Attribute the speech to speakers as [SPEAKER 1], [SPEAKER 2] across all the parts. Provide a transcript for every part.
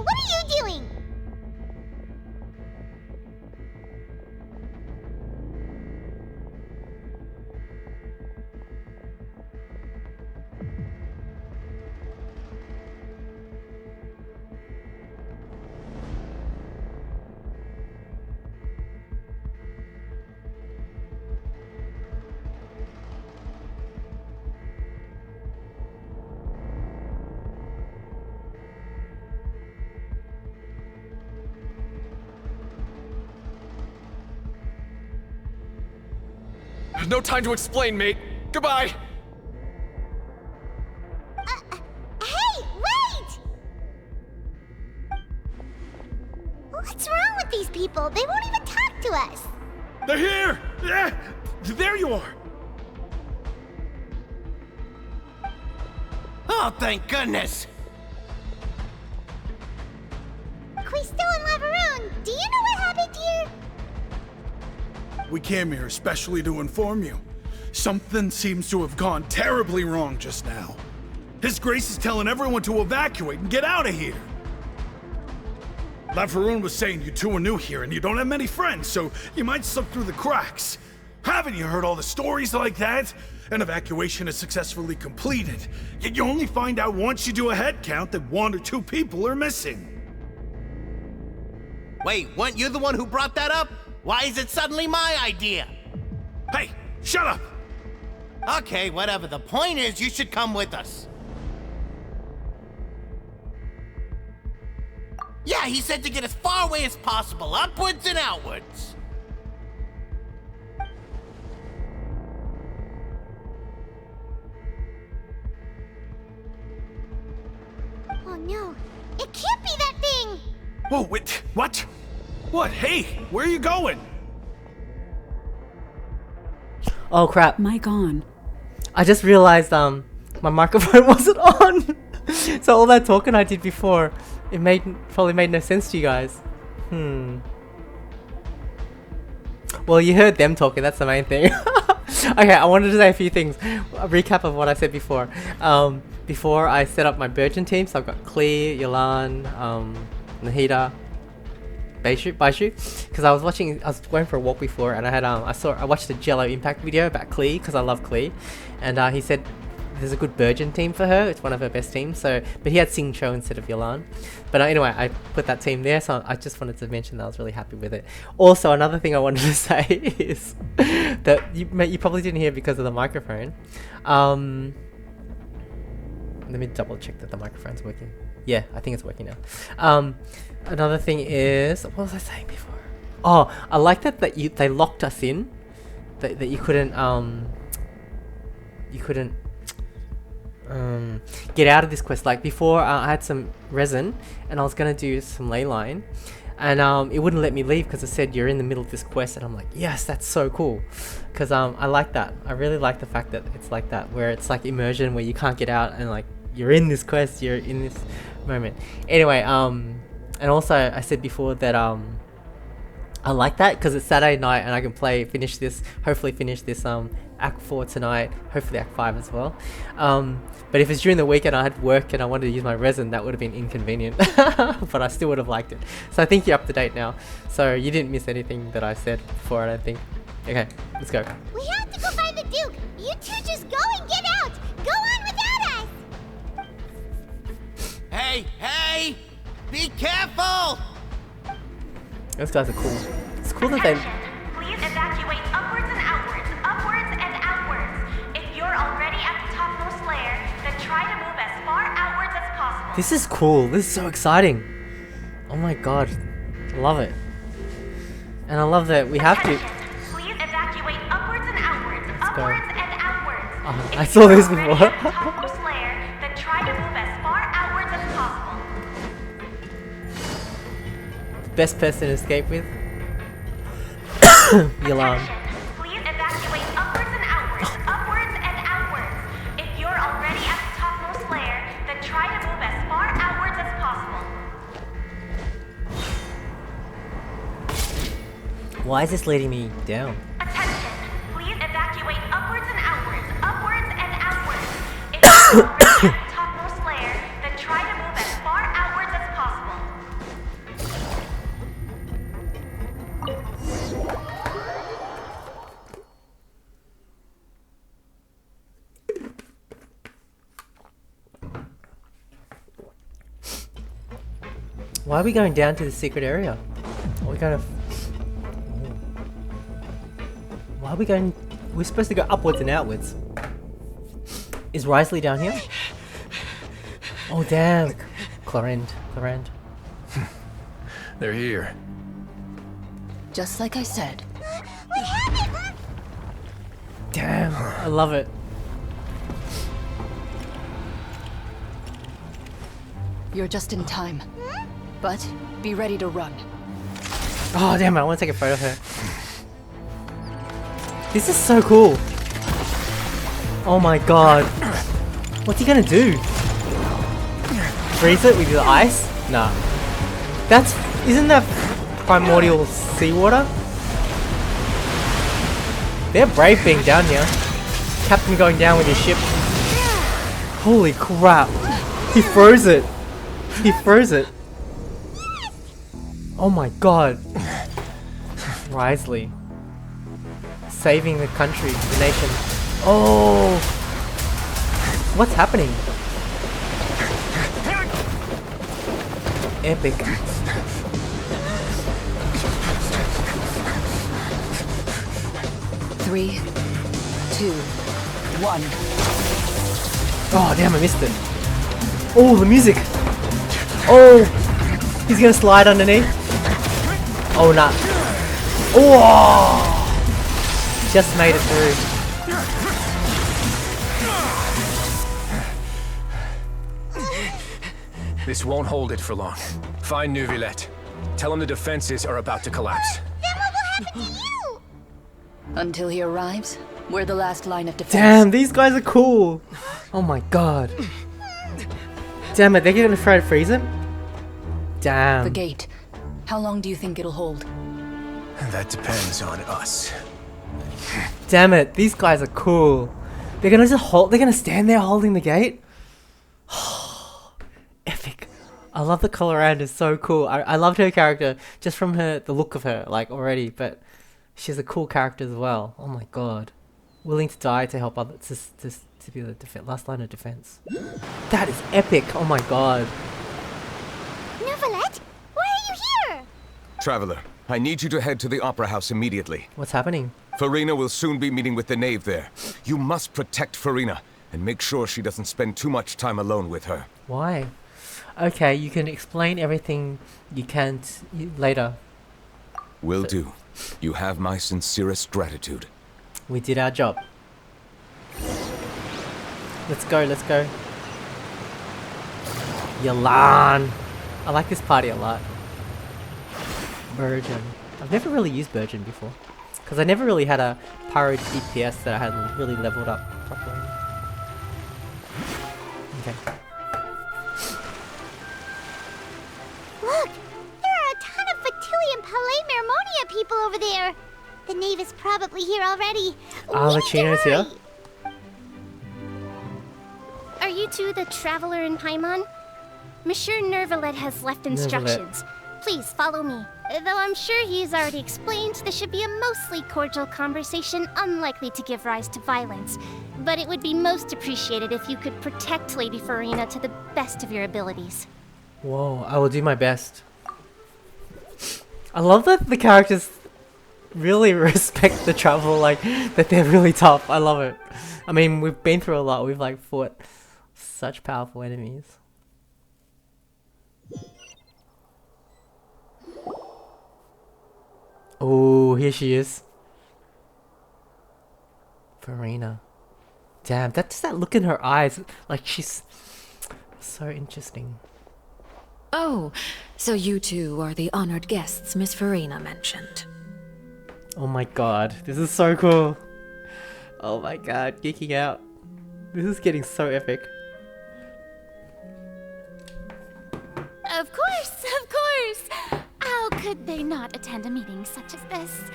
[SPEAKER 1] what are you doing?
[SPEAKER 2] No time to explain, mate. Goodbye.
[SPEAKER 1] Hey, wait! What's wrong with these people? They won't even talk to us.
[SPEAKER 3] They're here! Yeah! There you are!
[SPEAKER 4] Oh, thank goodness!
[SPEAKER 1] Quisto and Lavaroon, do you know what happened here?
[SPEAKER 3] We came here especially to inform you. Something seems to have gone terribly wrong just now. His Grace is telling everyone to evacuate and get out of here. Lavaroon was saying you two are new here and you don't have many friends, so you might slip through the cracks. Haven't you heard all the stories like that? An evacuation is successfully completed, yet you only find out once you do a head count that 1 or 2 people are missing.
[SPEAKER 4] Wait, weren't you the one who brought that up? Why is it suddenly my idea?
[SPEAKER 3] Hey, shut up!
[SPEAKER 4] Okay, whatever. The point is, you should come with us. Yeah, he said to get as far away as possible, upwards and outwards.
[SPEAKER 1] Oh no, it can't be that thing!
[SPEAKER 3] Whoa, wait, what? What? Hey, where are you going?
[SPEAKER 5] Oh crap.
[SPEAKER 6] Mic on.
[SPEAKER 5] I just realized my microphone wasn't on. So all that talking I did before, it probably made no sense to you guys. Well, you heard them talking, that's the main thing. Okay, I wanted to say a few things. A recap of what I said before. Before I set up my Virgin team, so I've got Clear, Yolan, Nahida, Baishu, because I was going for a walk before, and I watched the Jello Impact video about Klee, because I love Klee, and he said there's a good Virgin team for her. It's one of her best teams. So, but he had Sing Cho instead of Yolan. But anyway, I put that team there, so I just wanted to mention that I was really happy with it. Also, another thing I wanted to say is that you probably didn't hear because of the microphone. Let me double check that the microphone's working. Yeah, I think it's working now. Another thing is, what was I saying before? Oh, I like that they locked us in, that you couldn't get out of this quest. Like before, I had some resin and I was gonna do some ley line, and it wouldn't let me leave because it said you're in the middle of this quest, and I'm like, yes, that's so cool, because I like that. I really like the fact that it's like that, where it's like immersion, where you can't get out and like you're in this quest, you're in this moment. Anyway, and also I said before that I like that because it's Saturday night and I can hopefully finish this Act 4 tonight, hopefully Act 5 as well. But if it's during the weekend I had work and I wanted to use my resin, that would have been inconvenient. But I still would have liked it. So I think you're up to date now. So you didn't miss anything that I said before, I don't think. Okay, let's go.
[SPEAKER 1] We have to go find the Duke! You two just go and get out! Go on without us!
[SPEAKER 4] Hey! Be careful!
[SPEAKER 5] Those guys are cool. It's cool that they...
[SPEAKER 7] Please evacuate upwards and outwards, upwards and outwards. If you're already at the topmost layer, then try to move as far outwards as possible.
[SPEAKER 5] This is cool. This is so exciting. Oh my god. I love it. And I love that we have to...
[SPEAKER 7] Please evacuate upwards and outwards, upwards and outwards.
[SPEAKER 5] I saw this before.
[SPEAKER 7] If you're already at the topmost layer, then try to move as far outwards as possible.
[SPEAKER 5] Best person to escape with? Yolan.
[SPEAKER 7] Please evacuate upwards and outwards, upwards and outwards. If you're already at the topmost layer, then try to move as far outwards as possible.
[SPEAKER 5] Why is this leading me down?
[SPEAKER 7] Attention! Please evacuate upwards and outwards, upwards and outwards. If you're already at the topmost layer, then try to move as far outwards as possible.
[SPEAKER 5] Why are we going down to the secret area? Are we going to... Why are we going... We're supposed to go upwards and outwards. Is Risley down here? Oh damn. Clorinde.
[SPEAKER 2] They're here.
[SPEAKER 6] Just like I said.
[SPEAKER 1] We have it!
[SPEAKER 5] Damn. I love it.
[SPEAKER 6] You're just in time. But be ready to run.
[SPEAKER 5] Oh damn it, I want to take a photo of her. This is so cool. Oh my god. What's he gonna do? Freeze it with the ice? Nah. Isn't that primordial seawater? They're brave being down here. Captain going down with his ship. Holy crap. He froze it. He froze it. Oh my god. Risley. Saving the country, the nation. Oh! What's happening? Epic.
[SPEAKER 6] Three, two, one.
[SPEAKER 5] Oh damn, I missed it. Oh, the music. Oh! He's gonna slide underneath. Oh, nah. Oh! Just made it through.
[SPEAKER 2] This won't hold it for long. Find Neuvillette. Tell him the defenses are about to collapse.
[SPEAKER 1] Then what will happen to you?
[SPEAKER 6] Until he arrives, we're the last line of defense.
[SPEAKER 5] Damn, these guys are cool. Oh my god. Damn it, they're gonna try to freeze him? Damn.
[SPEAKER 6] The gate. How long do you think it'll hold?
[SPEAKER 2] That depends on us.
[SPEAKER 5] Damn it, these guys are cool. They're gonna just they're gonna stand there holding the gate? Epic. I love the Colorado, it's so cool. I loved her character just from the look of her, like already, but she's a cool character as well. Oh my god. Willing to die to help others, to be the last line of defense. That is epic, oh my god.
[SPEAKER 1] Neuvillette, why are you here?
[SPEAKER 8] Traveler, I need you to head to the Opera House immediately.
[SPEAKER 5] What's happening?
[SPEAKER 8] Farina will soon be meeting with the knave there. You must protect Farina, and make sure she doesn't spend too much time alone with her.
[SPEAKER 5] Why? Okay, you can explain everything you can later.
[SPEAKER 8] Will do. You have my sincerest gratitude.
[SPEAKER 5] We did our job. Let's go, let's go. Yalan! I like this party a lot. Virgin. I've never really used Virgin before. Because I never really had a pyro DPS that I had really leveled up properly. Okay.
[SPEAKER 1] Look, there are a ton of Fatilian Palais Mermonia people over there. The knave is probably here already.
[SPEAKER 5] Ah,
[SPEAKER 1] We need to
[SPEAKER 5] Lachino's here?
[SPEAKER 1] hurry. Are you two the traveler in Paimon? Monsieur Neuvillette has left instructions. Please follow me. Though I'm sure he's already explained, this should be a mostly cordial conversation, unlikely to give rise to violence. But it would be most appreciated if you could protect Lady Farina to the best of your abilities.
[SPEAKER 5] Whoa, I will do my best. I love that the characters really respect the travel, like, that they're really tough. I love it. I mean, we've been through a lot. We've, like, fought such powerful enemies. Oh, here she is. Farina. Damn, that's that look in her eyes. Like, she's so interesting.
[SPEAKER 9] Oh, so you two are the honored guests Miss Farina mentioned.
[SPEAKER 5] Oh my god, this is so cool. Oh my god, geeking out. This is getting so epic.
[SPEAKER 10] Of course, of course! How could they not attend a meeting such as this?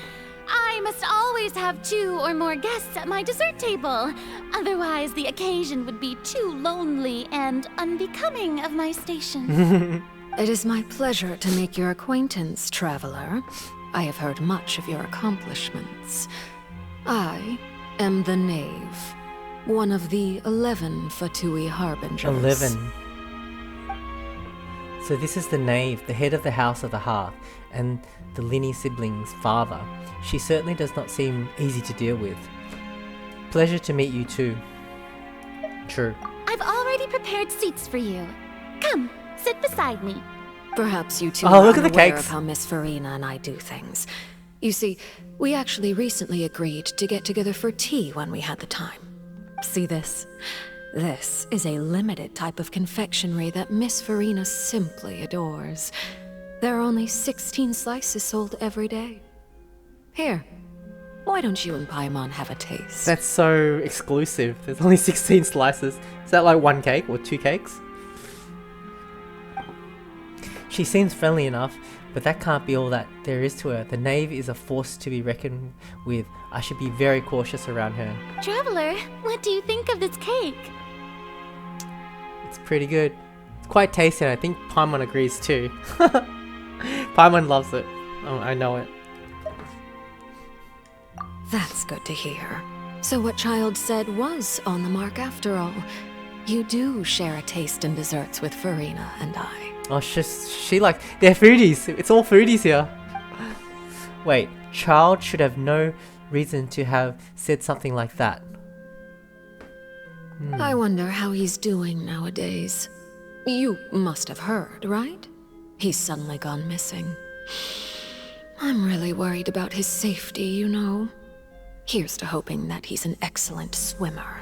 [SPEAKER 10] I must always have 2 or more guests at my dessert table. Otherwise, the occasion would be too lonely and unbecoming of my station.
[SPEAKER 9] It is my pleasure to make your acquaintance, traveler. I have heard much of your accomplishments. I am the Knave, one of the 11 Fatui Harbingers.
[SPEAKER 5] 11. So this is the knave, the head of the House of the Hearth, and the Linny siblings' father. She certainly does not seem easy to deal with. Pleasure to meet you too. True.
[SPEAKER 10] I've already prepared seats for you. Come, sit beside me.
[SPEAKER 9] Perhaps you two
[SPEAKER 5] Oh,
[SPEAKER 9] are
[SPEAKER 5] look at the
[SPEAKER 9] unaware
[SPEAKER 5] cakes.
[SPEAKER 9] of how Miss Farina and I do things. You see, we actually recently agreed to get together for tea when we had the time. See this? This is a limited type of confectionery that Miss Farina simply adores. There are only 16 slices sold every day. Here, why don't you and Paimon have a taste?
[SPEAKER 5] That's so exclusive. There's only 16 slices. Is that like one cake or two cakes? She seems friendly enough, but that can't be all that there is to her. The knave is a force to be reckoned with. I should be very cautious around her.
[SPEAKER 10] Traveler, what do you think of this cake?
[SPEAKER 5] It's pretty good. It's quite tasty, and I think Paimon agrees too. Paimon loves it. Oh, I know it.
[SPEAKER 9] That's good to hear. So what Child said was on the mark after all. You do share a taste in desserts with Farina and I.
[SPEAKER 5] Oh, she like, they're foodies. It's all foodies here. Wait, Child should have no reason to have said something like that.
[SPEAKER 9] I wonder how he's doing nowadays. You must have heard, right? He's suddenly gone missing. I'm really worried about his safety, you know. Here's to hoping that he's an excellent swimmer.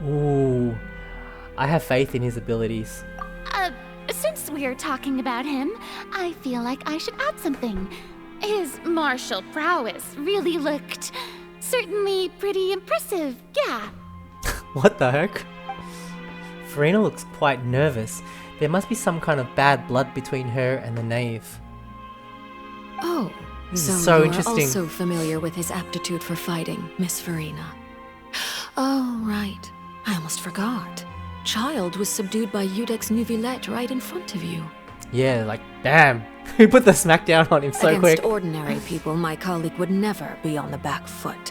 [SPEAKER 5] Ooh, I have faith in his abilities.
[SPEAKER 10] Since we're talking about him, I feel like I should add something. His martial prowess really looked certainly pretty impressive, yeah.
[SPEAKER 5] What the heck? Farina looks quite nervous. There must be some kind of bad blood between her and the knave.
[SPEAKER 9] Oh,
[SPEAKER 5] This
[SPEAKER 9] so
[SPEAKER 5] is so
[SPEAKER 9] you're
[SPEAKER 5] interesting.
[SPEAKER 9] also familiar with his aptitude for fighting, Miss Farina. Oh, right. I almost forgot. Child was subdued by Udex Nuvillette right in front of you.
[SPEAKER 5] Yeah, like, damn. He put the smack down on him so
[SPEAKER 9] Against
[SPEAKER 5] quick.
[SPEAKER 9] ordinary people, my colleague would never be on the back foot.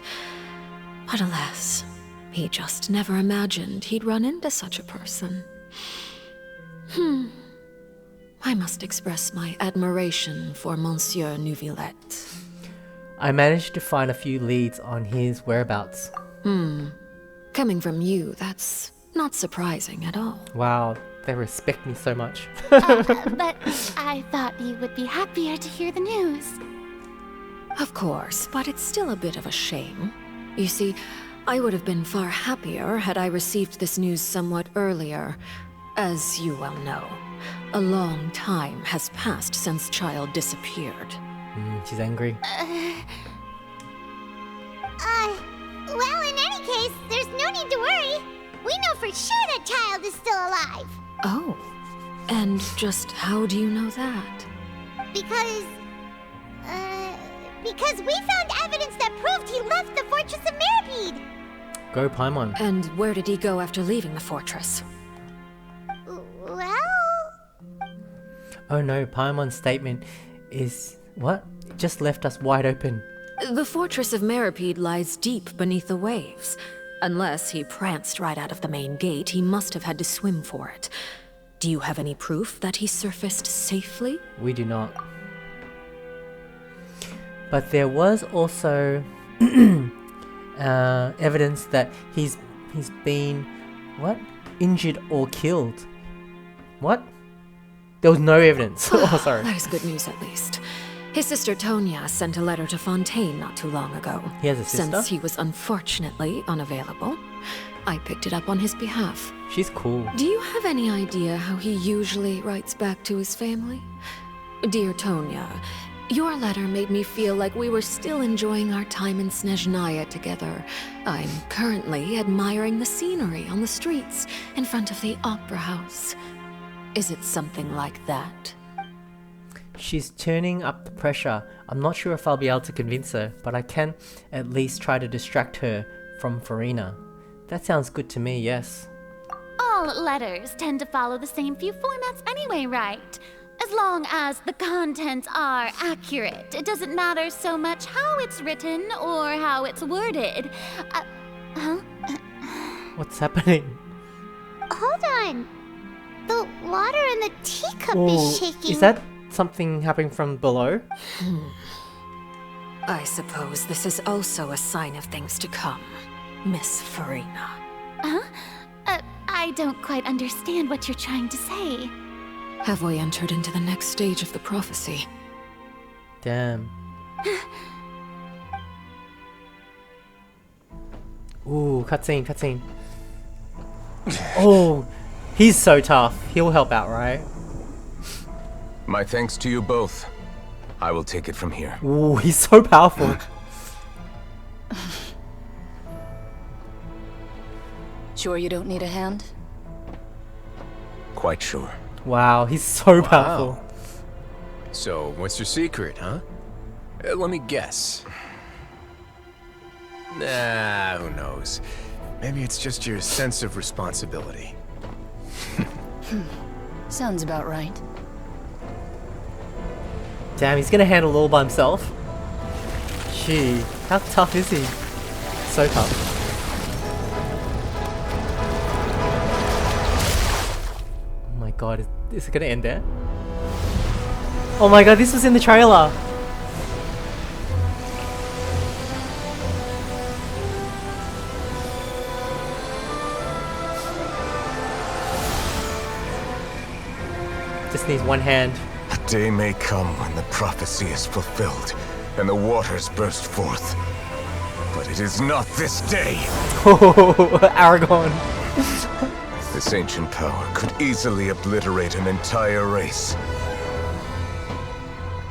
[SPEAKER 9] But alas, he just never imagined he'd run into such a person. I must express my admiration for Monsieur Nuvillette.
[SPEAKER 5] I managed to find a few leads on his whereabouts.
[SPEAKER 9] Coming from you, that's not surprising at all.
[SPEAKER 5] Wow, they respect me so much.
[SPEAKER 10] But I thought you would be happier to hear the news.
[SPEAKER 9] Of course, but it's still a bit of a shame. You see, I would have been far happier had I received this news somewhat earlier. As you well know, a long time has passed since Child disappeared.
[SPEAKER 5] She's angry.
[SPEAKER 1] Well, in any case, there's no need to worry. We know for sure that Child is still alive.
[SPEAKER 9] Oh, and just how do you know that?
[SPEAKER 1] Because we found evidence that proved he left the Fortress of Meripede.
[SPEAKER 5] Go Paimon.
[SPEAKER 9] And where did he go after leaving the fortress?
[SPEAKER 1] Well...
[SPEAKER 5] Oh no, Paimon's statement is... what? It just left us wide open.
[SPEAKER 9] The Fortress of Meripede lies deep beneath the waves. Unless he pranced right out of the main gate, he must have had to swim for it. Do you have any proof that he surfaced safely?
[SPEAKER 5] We do not. But there was also evidence that he's been... what? Injured or killed. What? There was no evidence. Oh, sorry.
[SPEAKER 9] That is good news at least. His sister Tonya sent a letter to Fontaine not too long ago.
[SPEAKER 5] He has a sister?
[SPEAKER 9] Since he was unfortunately unavailable, I picked it up on his behalf.
[SPEAKER 5] She's cool.
[SPEAKER 9] Do you have any idea how he usually writes back to his family? Dear Tonya, your letter made me feel like we were still enjoying our time in Snezhnaya together. I'm currently admiring the scenery on the streets in front of the opera house. Is it something like that?
[SPEAKER 5] She's turning up the pressure. I'm not sure if I'll be able to convince her, but I can at least try to distract her from Farina. That sounds good to me, yes.
[SPEAKER 10] All letters tend to follow the same few formats anyway, right? As long as the contents are accurate, it doesn't matter so much how it's written or how it's worded.
[SPEAKER 5] What's happening?
[SPEAKER 1] Hold on. The water in the teacup
[SPEAKER 5] Ooh,
[SPEAKER 1] is shaking.
[SPEAKER 5] is that something happening from below?
[SPEAKER 9] I suppose this is also a sign of things to come, Miss Farina.
[SPEAKER 10] Huh? I don't quite understand what you're trying to say.
[SPEAKER 9] Have we entered into the next stage of the prophecy?
[SPEAKER 5] Damn. Ooh, cutscene, cutscene. Oh, he's so tough. He'll help out, right?
[SPEAKER 8] My thanks to you both. I will take it from here.
[SPEAKER 5] Ooh, he's so powerful.
[SPEAKER 6] Sure you don't need a hand?
[SPEAKER 8] Quite sure.
[SPEAKER 5] Wow, he's so powerful.
[SPEAKER 2] So, what's your secret, huh? Let me guess. Nah, who knows? Maybe it's just your sense of responsibility.
[SPEAKER 6] Sounds about right.
[SPEAKER 5] Damn, he's gonna handle it all by himself. Gee, how tough is he? So tough. Oh my god, is it gonna end there? Oh my god, this was in the trailer! Just needs one hand.
[SPEAKER 8] A day may come when the prophecy is fulfilled and the waters burst forth. But it is not this day.
[SPEAKER 5] Oh, Aragon.
[SPEAKER 8] This ancient power could easily obliterate an entire race.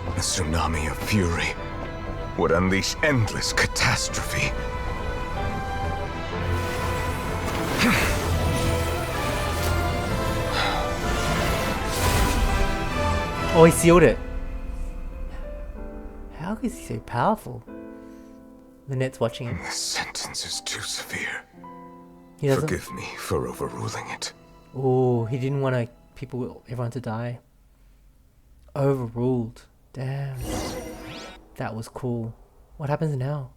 [SPEAKER 8] A tsunami of fury would unleash endless catastrophe.
[SPEAKER 5] Oh, he sealed it. How is he so powerful? Lynette's watching him.
[SPEAKER 8] This sentence is too severe.
[SPEAKER 5] He doesn't.
[SPEAKER 8] Forgive me for overruling it.
[SPEAKER 5] Oh, he didn't want everyone to die. Overruled. Damn. That was cool. What happens now?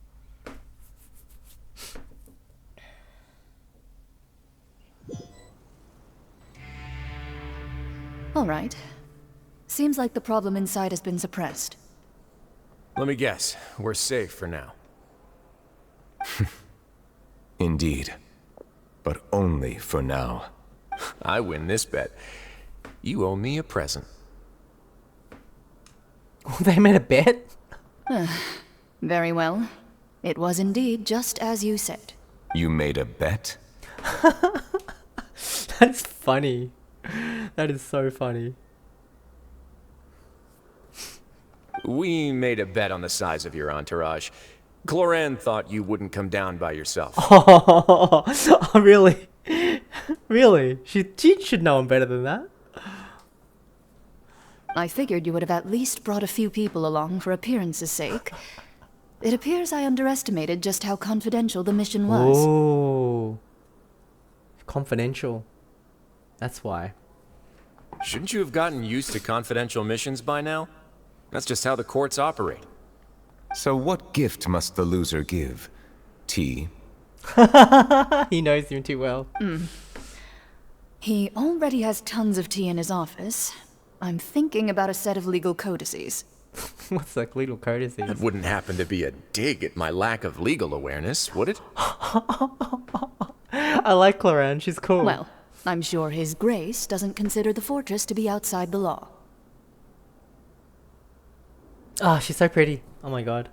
[SPEAKER 6] All right. Seems like the problem inside has been suppressed.
[SPEAKER 2] Let me guess. We're safe for now.
[SPEAKER 8] Indeed. But only for now.
[SPEAKER 2] I win this bet. You owe me a present.
[SPEAKER 5] They made a bet?
[SPEAKER 6] Very well. It was indeed just as you said.
[SPEAKER 8] You made a bet?
[SPEAKER 5] That's funny. That is so funny.
[SPEAKER 2] We made a bet on the size of your entourage. Cloran thought you wouldn't come down by yourself.
[SPEAKER 5] Oh, really? Really? She should know him better than that.
[SPEAKER 6] I figured you would have at least brought a few people along for appearance's sake. It appears I underestimated just how confidential the mission was.
[SPEAKER 5] Oh. Confidential. That's why.
[SPEAKER 2] Shouldn't you have gotten used to confidential missions by now? That's just how the courts operate.
[SPEAKER 8] So what gift must the loser give? Tea?
[SPEAKER 5] He knows him too well.
[SPEAKER 6] He already has tons of tea in his office. I'm thinking about a set of legal codices.
[SPEAKER 5] What's like legal courtesies?
[SPEAKER 2] That wouldn't happen to be a dig at my lack of legal awareness, would it?
[SPEAKER 5] I like Cloran, she's cool.
[SPEAKER 6] Well, I'm sure His Grace doesn't consider the fortress to be outside the law.
[SPEAKER 5] Ah, she's so pretty. Oh my god.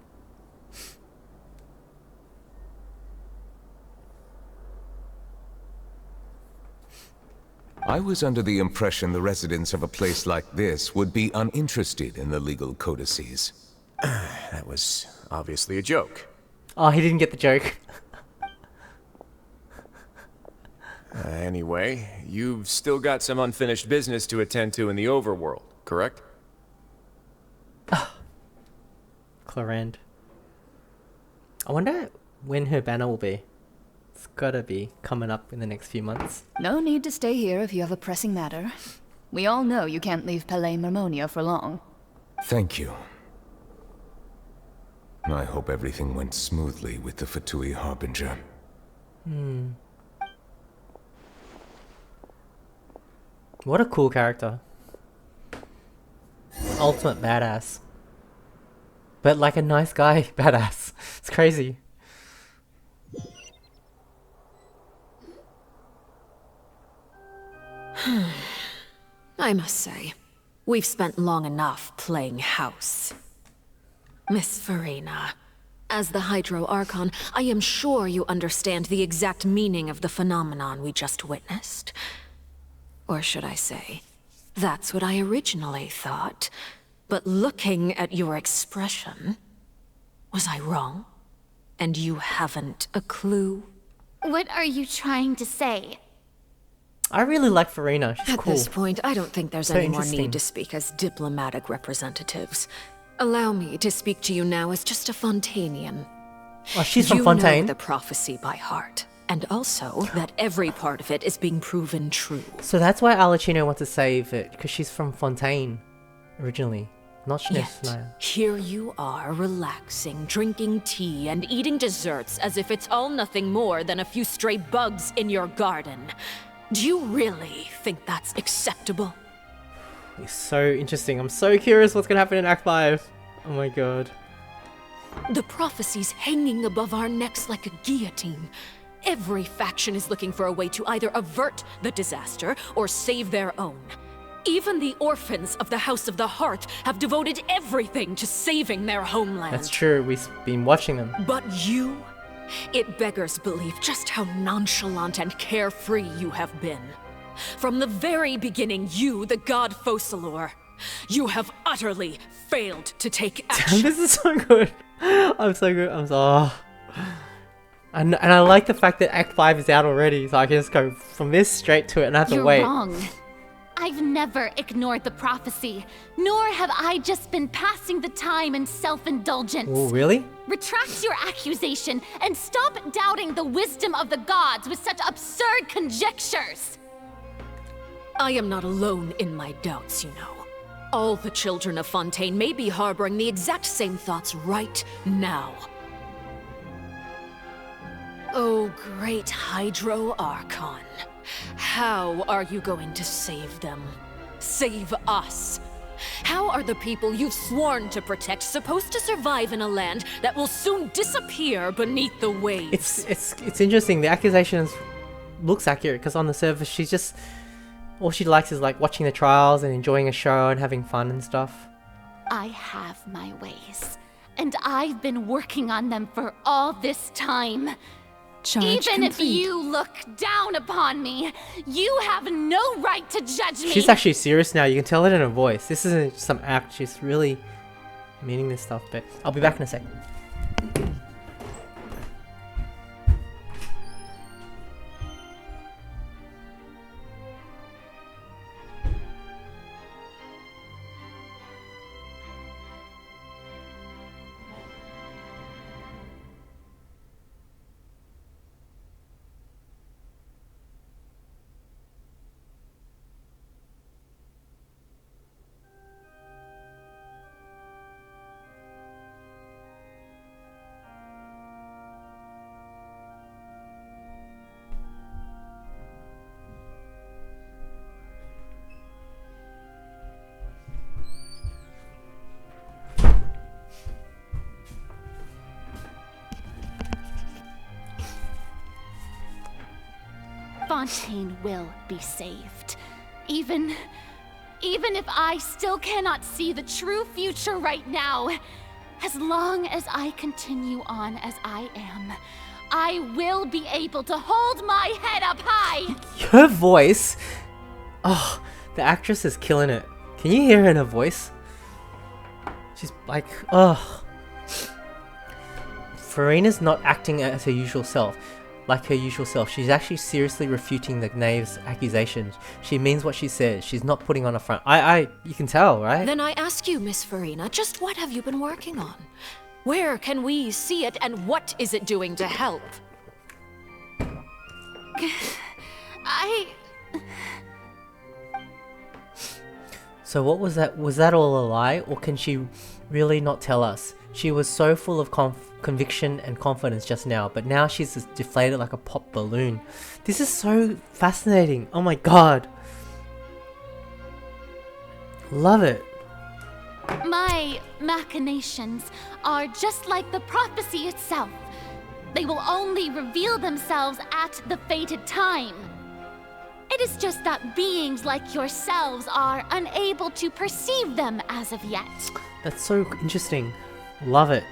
[SPEAKER 8] I was under the impression the residents of a place like this would be uninterested in the legal codices.
[SPEAKER 2] That was obviously a joke.
[SPEAKER 5] Oh, he didn't get the joke.
[SPEAKER 2] Anyway, you've still got some unfinished business to attend to in the overworld, correct?
[SPEAKER 5] Clorand. I wonder when her banner will be. It's gotta be coming up in the next few months.
[SPEAKER 6] No need to stay here if you have a pressing matter. We all know you can't leave Palais Mermonia for long.
[SPEAKER 8] Thank you. I hope everything went smoothly with the Fatui Harbinger.
[SPEAKER 5] What a cool character. Ultimate badass. But like a nice guy badass. It's crazy.
[SPEAKER 9] I must say, we've spent long enough playing house. Miss Farina, as the Hydro Archon, I am sure you understand the exact meaning of the phenomenon we just witnessed. Or should I say, that's what I originally thought. But looking at your expression, was I wrong? And you haven't a clue?
[SPEAKER 10] What are you trying to say?
[SPEAKER 5] I really like Farina. She's
[SPEAKER 9] At
[SPEAKER 5] cool.
[SPEAKER 9] this point, I don't think there's
[SPEAKER 5] So
[SPEAKER 9] any more
[SPEAKER 5] interesting.
[SPEAKER 9] need to speak as diplomatic representatives. Allow me to speak to you now as just a Fontainian.
[SPEAKER 5] Oh, she's from
[SPEAKER 9] You
[SPEAKER 5] Fontaine.
[SPEAKER 9] know the prophecy by heart, and also that every part of it is being proven true.
[SPEAKER 5] So that's why Alicino wants to save it, because she's from Fontaine originally, not
[SPEAKER 9] Yet,
[SPEAKER 5] Schneider.
[SPEAKER 9] here you are relaxing, drinking tea, and eating desserts as if it's all nothing more than a few stray bugs in your garden. Do you really think that's acceptable?
[SPEAKER 5] It's so interesting. I'm so curious what's gonna happen in Act 5. Oh my god.
[SPEAKER 9] The prophecy's hanging above our necks like a guillotine. Every faction is looking for a way to either avert the disaster or save their own. Even the orphans of the House of the Hearth have devoted everything to saving their homeland.
[SPEAKER 5] That's true. We've been watching them.
[SPEAKER 9] But you? It beggars belief just how nonchalant and carefree you have been. From the very beginning, you, the god Focalor, you have utterly failed to take action.
[SPEAKER 5] This is so good. I'm so good. I'm so... Oh. And I like the fact that Act 5 is out already, so I can just go from this straight to it and I have to
[SPEAKER 10] You're
[SPEAKER 5] wait.
[SPEAKER 10] wrong. I've never ignored the prophecy, nor have I just been passing the time in self-indulgence.
[SPEAKER 5] Oh, really?
[SPEAKER 10] Retract your accusation and stop doubting the wisdom of the gods with such absurd conjectures.
[SPEAKER 9] I am not alone in my doubts, you know. All the children of Fontaine may be harboring the exact same thoughts right now. Oh, great Hydro Archon. How are you going to save them? Save us? How are the people you've sworn to protect supposed to survive in a land that will soon disappear beneath the waves?
[SPEAKER 5] It's interesting. The accusations looks accurate because on the surface she's just... all she likes is like watching the trials and enjoying a show and having fun and stuff.
[SPEAKER 10] I have my ways, and I've been working on them for all this time.
[SPEAKER 6] Charge
[SPEAKER 10] Even if
[SPEAKER 6] complete.
[SPEAKER 10] you look down upon me, you have no right to judge me.
[SPEAKER 5] She's actually serious now. You can tell it in her voice. This isn't just some act. She's really meaning this stuff. But I'll be back in a sec.
[SPEAKER 10] Fontaine will be saved. Even if I still cannot see the true future right now, as long as I continue on as I am, I will be able to hold my head up high.
[SPEAKER 5] Her voice... oh, the actress is killing it. Can you hear her in her voice? She's like... oh. Farina's not acting as her usual self. Like her usual self. She's actually seriously refuting the knave's accusations. She means what she says. She's not putting on a front. You can tell, right?
[SPEAKER 9] Then I ask you, Miss Farina, just what have you been working on? Where can we see it, and what is it doing to help?
[SPEAKER 5] So what was that? Was that all a lie? Or can she really not tell us? She was so full of conviction and confidence just now, but now she's just deflated like a pop balloon. This is so fascinating. Oh my god. Love it.
[SPEAKER 10] My machinations are just like the prophecy itself. They will only reveal themselves at the fated time. It is just that beings like yourselves are unable to perceive them as of yet.
[SPEAKER 5] That's so interesting. Love it.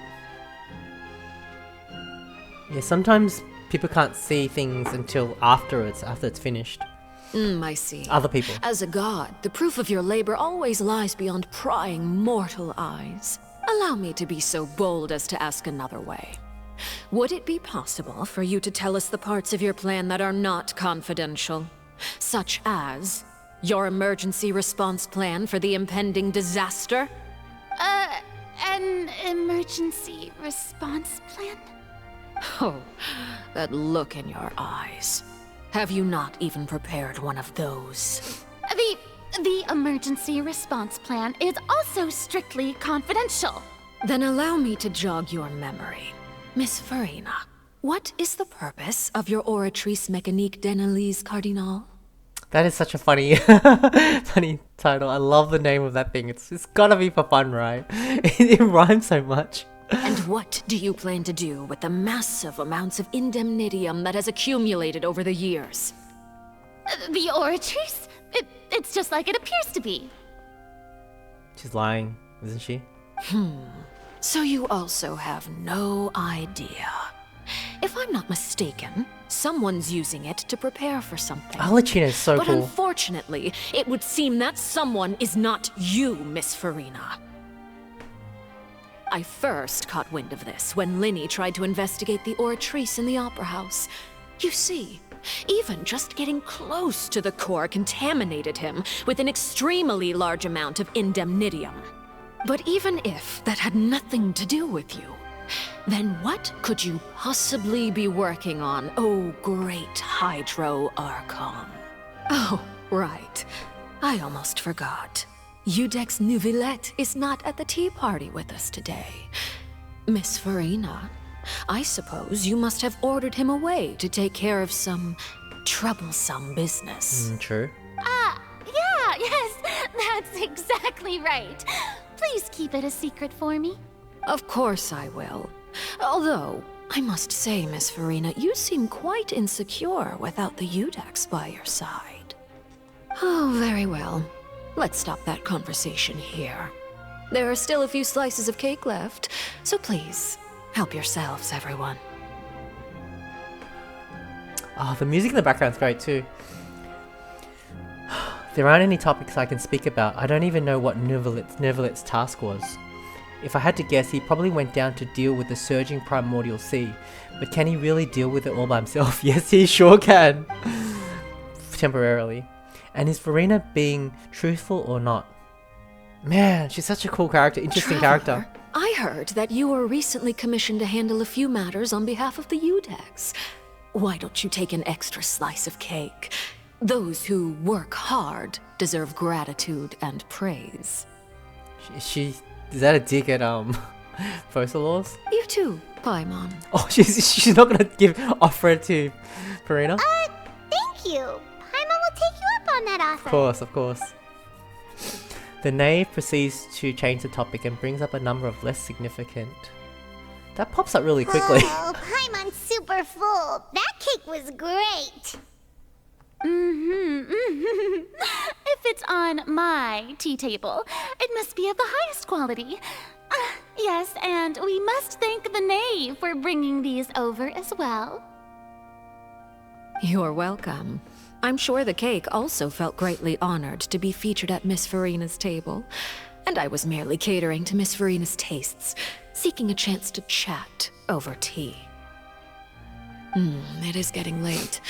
[SPEAKER 5] Yeah, sometimes people can't see things until afterwards, after it's finished.
[SPEAKER 9] I see.
[SPEAKER 5] Other people.
[SPEAKER 9] As a god, the proof of your labor always lies beyond prying mortal eyes. Allow me to be so bold as to ask another way. Would it be possible for you to tell us the parts of your plan that are not confidential? Such as your emergency response plan for the impending disaster?
[SPEAKER 10] An emergency response plan?
[SPEAKER 9] Oh, that look in your eyes. Have you not even prepared one of those?
[SPEAKER 10] The emergency response plan is also strictly confidential.
[SPEAKER 9] Then allow me to jog your memory. Miss Farina, what is the purpose of your Oratrice Mécanique d'Analyse Cardinal?
[SPEAKER 5] That is such a funny, funny title. I love the name of that thing. It's gotta be for fun, right? It rhymes so much.
[SPEAKER 9] And what do you plan to do with the massive amounts of indemnitium that has accumulated over the years?
[SPEAKER 10] The Oratrice? It's just like it appears to be.
[SPEAKER 5] She's lying, isn't she?
[SPEAKER 9] So you also have no idea. If I'm not mistaken, someone's using it to prepare for something.
[SPEAKER 5] Alicina is so
[SPEAKER 9] But
[SPEAKER 5] cool.
[SPEAKER 9] unfortunately, it would seem that someone is not you, Miss Farina. I first caught wind of this when Linny tried to investigate the Oratrice in the Opera House. You see, even just getting close to the core contaminated him with an extremely large amount of indemnitium. But even if that had nothing to do with you, then what could you possibly be working on, oh great Hydro Archon? Oh, right. I almost forgot. Udex Neuvillette is not at the tea party with us today. Miss Farina, I suppose you must have ordered him away to take care of some troublesome business.
[SPEAKER 5] True.
[SPEAKER 10] Yeah, yes, that's exactly right. Please keep it a secret for me.
[SPEAKER 9] Of course I will. Although, I must say, Miss Farina, you seem quite insecure without the Udex by your side. Oh, very well. Let's stop that conversation here. There are still a few slices of cake left, so please, help yourselves, everyone.
[SPEAKER 5] Oh, the music in the background's great too. There aren't any topics I can speak about. I don't even know what Neuvillette's task was. If I had to guess, he probably went down to deal with the surging primordial sea. But can he really deal with it all by himself? Yes, he sure can. Temporarily. And is Farina being truthful or not? Man, she's such a cool character, interesting character.
[SPEAKER 9] I heard that you were recently commissioned to handle a few matters on behalf of the Udex. Why don't you take an extra slice of cake? Those who work hard deserve gratitude and praise.
[SPEAKER 5] Is that a dig at Focalors?
[SPEAKER 9] You too, Paimon.
[SPEAKER 5] Oh, she's not gonna offer it to Farina?
[SPEAKER 1] Thank you. Paimon will take you up on that offer.
[SPEAKER 5] Of course. The knave proceeds to change the topic and brings up a number of less significant. That pops up really quickly.
[SPEAKER 1] Oh, Paimon's super full. That cake was great.
[SPEAKER 10] If it's on my tea table, it must be of the highest quality. Yes, and we must thank the knave for bringing these over as well.
[SPEAKER 9] You're welcome. I'm sure the cake also felt greatly honored to be featured at Miss Farina's table, and I was merely catering to Miss Farina's tastes, seeking a chance to chat over tea. It is getting late.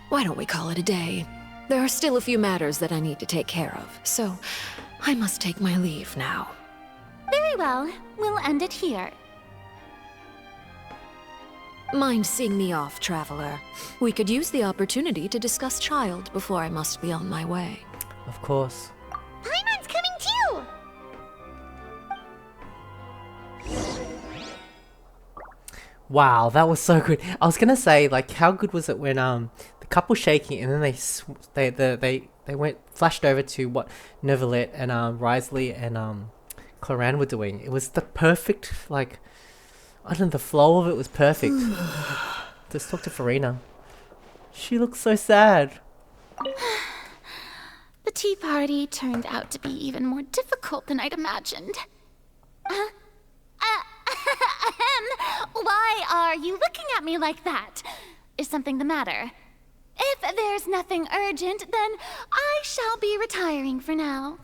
[SPEAKER 9] Why don't we call it a day? There are still a few matters that I need to take care of, so I must take my leave now.
[SPEAKER 10] Very well, we'll end it here.
[SPEAKER 9] Mind seeing me off, traveler? We could use the opportunity to discuss Child before I must be on my way.
[SPEAKER 5] Of course.
[SPEAKER 1] Paimon's coming too.
[SPEAKER 5] Wow, that was so good. I was gonna say, like, how good was it when the couple shaking and then they went flashed over to what Neuvillette and Risley and Cloran were doing. It was the perfect, like, I don't know, the flow of it was perfect. Let's talk to Farina. She looks so sad.
[SPEAKER 10] The tea party turned out to be even more difficult than I'd imagined. Why are you looking at me like that? Is something the matter? If there's nothing urgent, then I shall be retiring for now.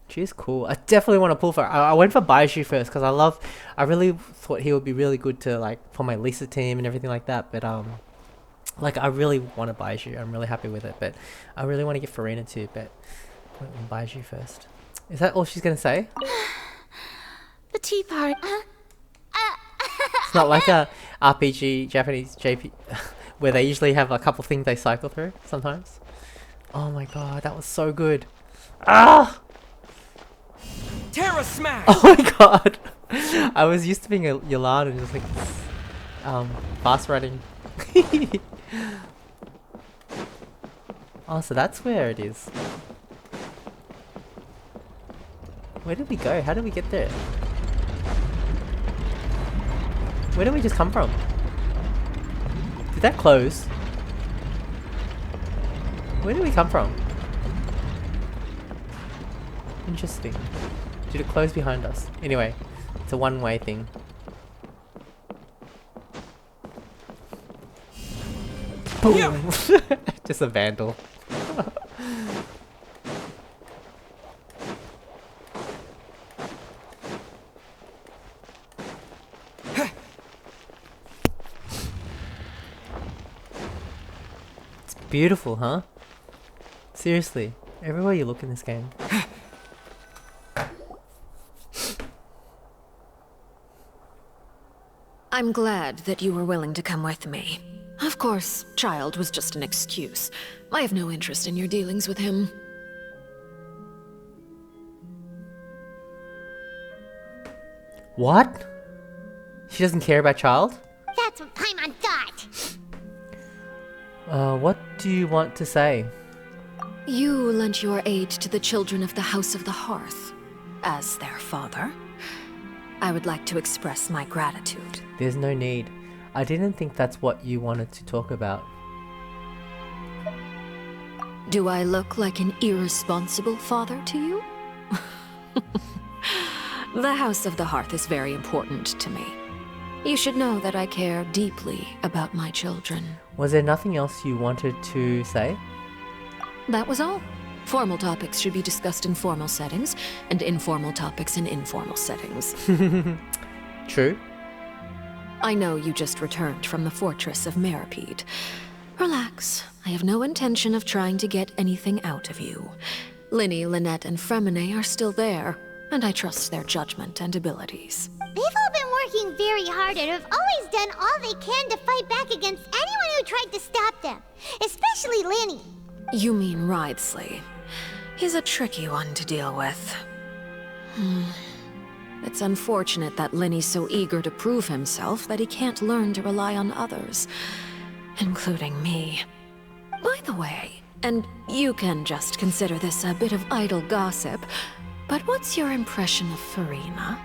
[SPEAKER 5] She's cool. I definitely want to pull for her. I went for Baiju first because I really thought he would be really good to, like, for my Lisa team and everything like that. But like, I really want a Baiju. I'm really happy with it. But I really want to get Farina too. But I went with Baiju first. Is that all she's gonna say?
[SPEAKER 10] The tea party.
[SPEAKER 5] It's not like a RPG Japanese JP where they usually have a couple things they cycle through sometimes. Oh my god, that was so good. Ah!
[SPEAKER 11] Terra Smash!
[SPEAKER 5] Oh my god! I was used to being a Yolanda and just like fast running. Oh, so that's where it is. Where did we go? How did we get there? Where did we just come from? Did that close? Where did we come from? Interesting. Did it close behind us? Anyway, it's a one-way thing. Boom! Just a vandal. It's beautiful, huh? Seriously, everywhere you look in this game.
[SPEAKER 9] I'm glad that you were willing to come with me. Of course, child was just an excuse. I have no interest in your dealings with him.
[SPEAKER 5] What? She doesn't care about child?
[SPEAKER 1] That's what Paimon thought.
[SPEAKER 5] What do you want to say?
[SPEAKER 9] You lent your aid to the children of the House of the Hearth. As their father, I would like to express my gratitude.
[SPEAKER 5] There's no need. I didn't think that's what you wanted to talk about.
[SPEAKER 9] Do I look like an irresponsible father to you? The House of the Hearth is very important to me. You should know that I care deeply about my children.
[SPEAKER 5] Was there nothing else you wanted to say?
[SPEAKER 9] That was all. Formal topics should be discussed in formal settings, and informal topics in informal settings.
[SPEAKER 5] True.
[SPEAKER 9] I know you just returned from the fortress of Meripede. Relax. I have no intention of trying to get anything out of you. Linny, Lynette, and Fremine are still there, and I trust their judgment and abilities.
[SPEAKER 1] They've all been working very hard and have always done all they can to fight back against anyone who tried to stop them. Especially Linny.
[SPEAKER 9] You mean Ridesley. He's a tricky one to deal with. It's unfortunate that Linny's so eager to prove himself that he can't learn to rely on others, including me. By the way, and you can just consider this a bit of idle gossip, but what's your impression of Farina?